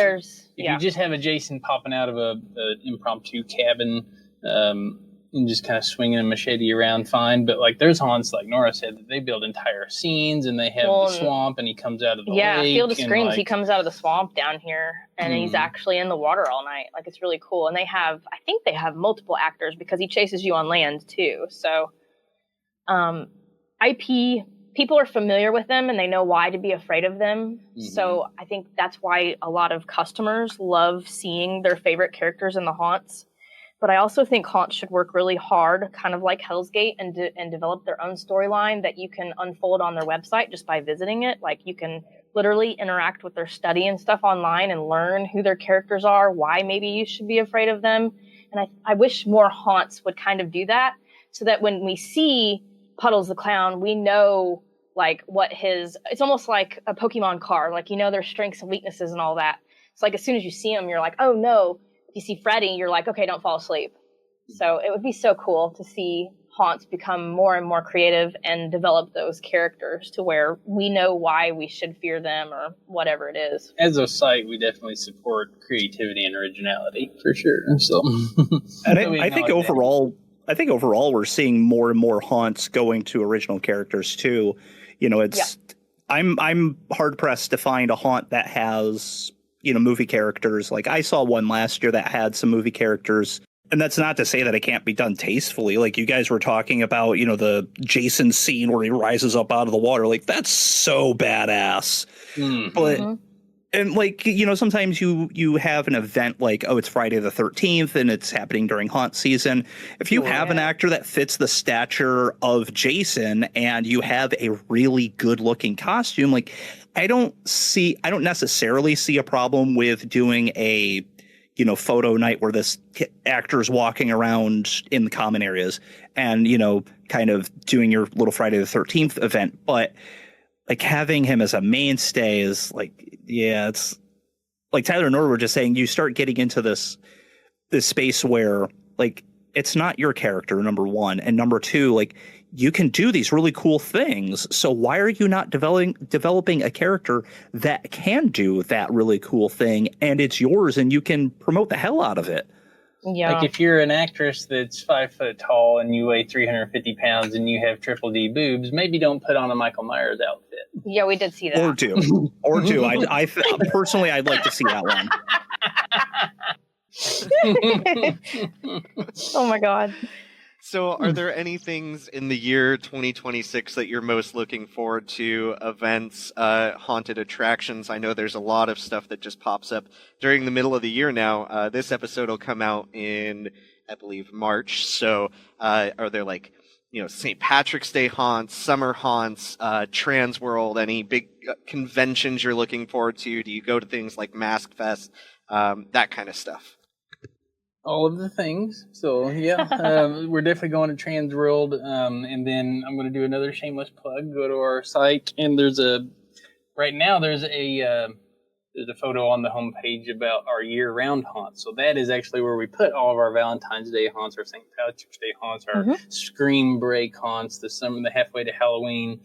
you just have a Jason popping out of an impromptu cabin, and just kind of swinging a machete around, fine. But like, there's haunts, like Nora said, that they build entire scenes, and they have the swamp, and he comes out of the lake. Yeah, Field of Screams, he comes out of the swamp down here, and he's actually in the water all night. Like, it's really cool. And I think they have multiple actors because he chases you on land too. So, IP, people are familiar with them, and they know why to be afraid of them. So I think that's why a lot of customers love seeing their favorite characters in the haunts. But I also think haunts should work really hard, kind of like Hell's Gate, and develop their own storyline that you can unfold on their website just by visiting it. Like, you can literally interact with their study and stuff online and learn who their characters are, why maybe you should be afraid of them. And I wish more haunts would kind of do that, so that when we see Puddles the Clown, we know like it's almost like a Pokemon card, like, their strengths and weaknesses and all that. It's like as soon as you see them, you're like, oh no. If you see Freddy, you're like, okay, don't fall asleep. So it would be so cool to see haunts become more and more creative and develop those characters to where we know why we should fear them or whatever it is. As a site, we definitely support creativity and originality for sure. So, and I think overall, we're seeing more and more haunts going to original characters too. I'm hard pressed to find a haunt that has movie characters. Like, I saw one last year that had some movie characters, and that's not to say that it can't be done tastefully. Like, you guys were talking about, the Jason scene where he rises up out of the water. Like, that's so badass. But, and like, sometimes you have an event like, oh, it's Friday the 13th and it's happening during haunt season. If you have an actor that fits the stature of Jason and you have a really good looking costume, like, I don't necessarily see a problem with doing a, photo night where this actor is walking around in the common areas and, kind of doing your little Friday the 13th event. But like having him as a mainstay is like, yeah, it's like Tyler and Nora were just saying, you start getting into this space where like, it's not your character, number one. And number two, like you can do these really cool things. So why are you not developing a character that can do that really cool thing and it's yours and you can promote the hell out of it? Yeah. Like if you're an actress that's 5 foot tall and you weigh 350 pounds and you have triple D boobs, maybe don't put on a Michael Myers outfit. Yeah, we did see that. Or do. I personally, I'd like to see that one. Oh my God. So are there any things in the year 2026 that you're most looking forward to? Events, haunted attractions? I know there's a lot of stuff that just pops up during the middle of the year now. This episode will come out in, I believe, March. So are there like, St. Patrick's Day haunts, summer haunts, Trans World, any big conventions you're looking forward to? Do you go to things like Mask Fest, that kind of stuff? All of the things. So, yeah, we're definitely going to Trans World. And then I'm going to do another shameless plug. Go to our site, and there's a photo on the homepage about our year-round haunts. So that is actually where we put all of our Valentine's Day haunts, our St. Patrick's Day haunts, our Scream Break haunts, the halfway to Halloween,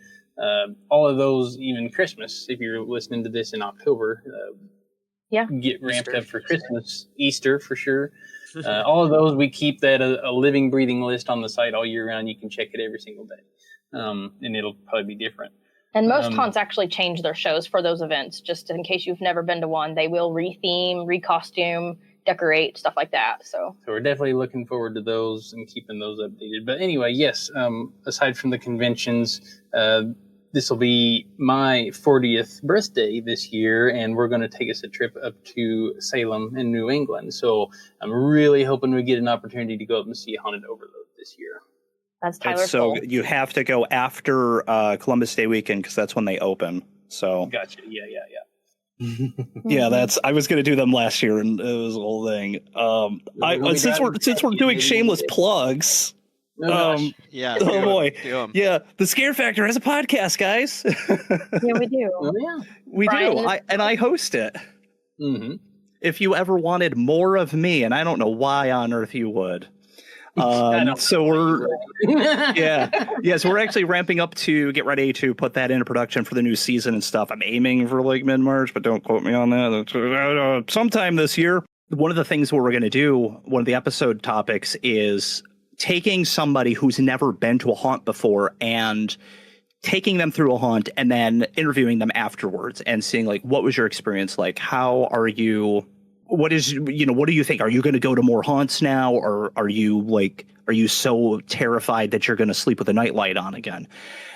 all of those, even Christmas. If you're listening to this in October, get ramped up for Christmas, Easter for sure. All of those, we keep that a living, breathing list on the site all year round. You can check it every single day, and it'll probably be different. And most haunts actually change their shows for those events, just in case you've never been to one. They will re-theme, re-costume, decorate, stuff like that. So we're definitely looking forward to those and keeping those updated. But anyway, yes, aside from the conventions, this will be my 40th birthday this year, and we're going to take us a trip up to Salem in New England. So I'm really hoping we get an opportunity to go up and see Haunted Overload this year. That's Tyler's so goal. You have to go after Columbus Day weekend because that's when they open. So gotcha. Yeah. Yeah, I was going to do them last year, and it was a whole thing. Since we're doing shameless plugs. Yeah. Oh boy. Yeah. The Scare Factor has a podcast, guys. Yeah, we do. Oh, yeah. We do. I host it. Mm-hmm. If you ever wanted more of me, and I don't know why on earth you would. So we're so we're actually ramping up to get ready to put that into production for the new season and stuff. I'm aiming for like mid-March, but don't quote me on that. Sometime this year. One of the things we're going to do, one of the episode topics is taking somebody who's never been to a haunt before and taking them through a haunt and then interviewing them afterwards and seeing like, what was your experience like? How are you? What do you think? Are you going to go to more haunts now? Or are you so terrified that you're going to sleep with a nightlight on again?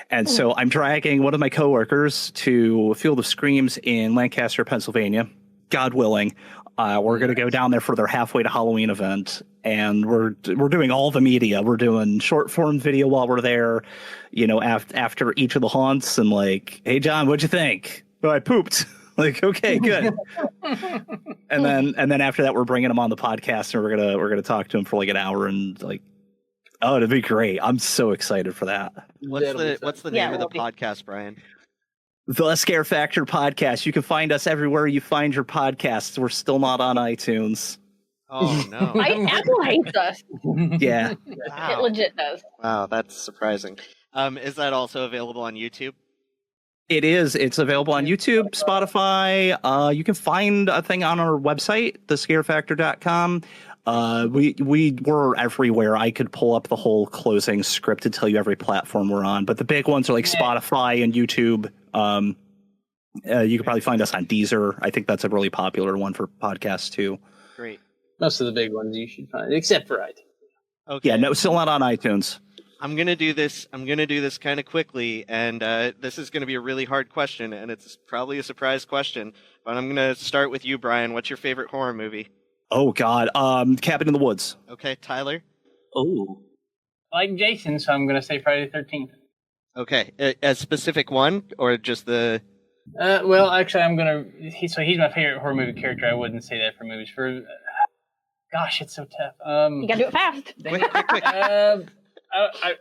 And so I'm dragging one of my coworkers to Field of Screams in Lancaster, Pennsylvania. God willing, we're going to go down there for their halfway to Halloween event. And we're doing all the media. We're doing short form video while we're there, after each of the haunts and like, hey, John, what'd you think? Oh, I pooped. Like, okay, good. and then after that, we're bringing him on the podcast and we're gonna talk to him for like an hour and like, oh, it'd be great. I'm so excited for that. What's the name of the podcast, Brian? The Scare Factor Podcast. You can find us everywhere you find your podcasts. We're still not on iTunes. Oh no! Apple hates us. Yeah, wow. It legit does. Wow, that's surprising. Is that also available on YouTube? It is. It's available on YouTube, Spotify. You can find a thing on our website, thescarefactor.com. We're everywhere. I could pull up the whole closing script to tell you every platform we're on, but the big ones are like Spotify and YouTube. You can probably find us on Deezer. I think that's a really popular one for podcasts too. Great. Most of the big ones you should find, except for iTunes. Okay. Yeah, no, still not on iTunes. I'm gonna do this kind of quickly, and this is gonna be a really hard question, and it's probably a surprise question. But I'm gonna start with you, Brian. What's your favorite horror movie? Oh God, Cabin in the Woods. Okay, Tyler. Oh, I like Jason, so I'm gonna say Friday the 13th. Okay, a specific one or just the? Well, actually, he's my favorite horror movie character. I wouldn't say that for movies. Gosh, it's so tough. You gotta do it fast. Quick.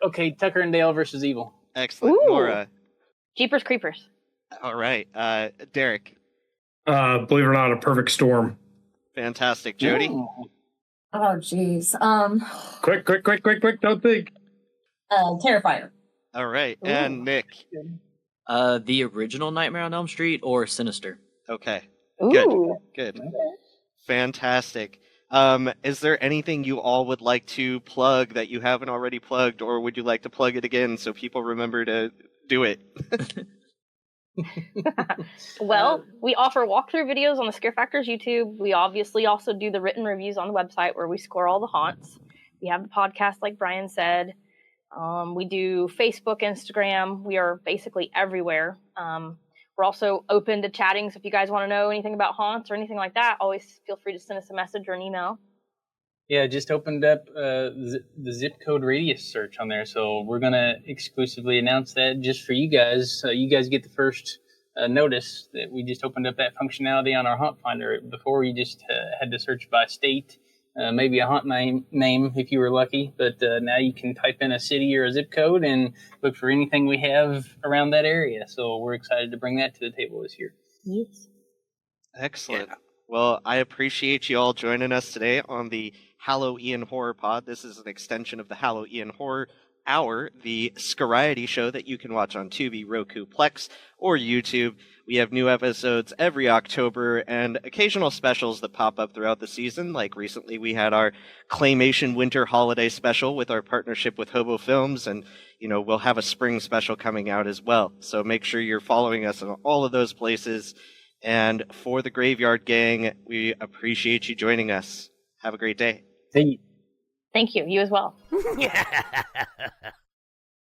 Okay, Tucker and Dale versus Evil. Excellent. Ooh. Nora. Jeepers Creepers. All right. Derek. Believe it or not, A Perfect Storm. Fantastic. Jody. Ooh. Oh, jeez. Quick, don't think. Terrifier. All right. And Nick. The original Nightmare on Elm Street or Sinister? Okay. Ooh. Good. Fantastic. Is there anything you all would like to plug that you haven't already plugged, or would you like to plug it again so people remember to do it? Well, we offer walkthrough videos on the Scare Factors YouTube. We obviously also do the written reviews on the website where we score all the haunts. We have the podcast, like Brian said. We do Facebook, Instagram. We are basically everywhere. We're also open to chatting, so if you guys want to know anything about haunts or anything like that, always feel free to send us a message or an email. Yeah, just opened up the zip code radius search on there, so we're gonna exclusively announce that just for you guys. You guys get the first notice that we just opened up that functionality on our haunt finder. Before, you just had to search by state, maybe a haunt name if you were lucky. But now you can type in a city or a zip code and look for anything we have around that area. So we're excited to bring that to the table this year. Yes. Excellent. Yeah. Well, I appreciate you all joining us today on the Hallow Ian Horror Pod. This is an extension of the Hallow Ian Horror Hour, the Scariety show that you can watch on Tubi, Roku, Plex, or YouTube. We have new episodes every October and occasional specials that pop up throughout the season. Like recently we had our Claymation Winter Holiday special with our partnership with Hobo Films, and we'll have a spring special coming out as well. So make sure you're following us in all of those places. And for the Graveyard Gang, we appreciate you joining us. Have a great day. Thank you. Thank you. You as well.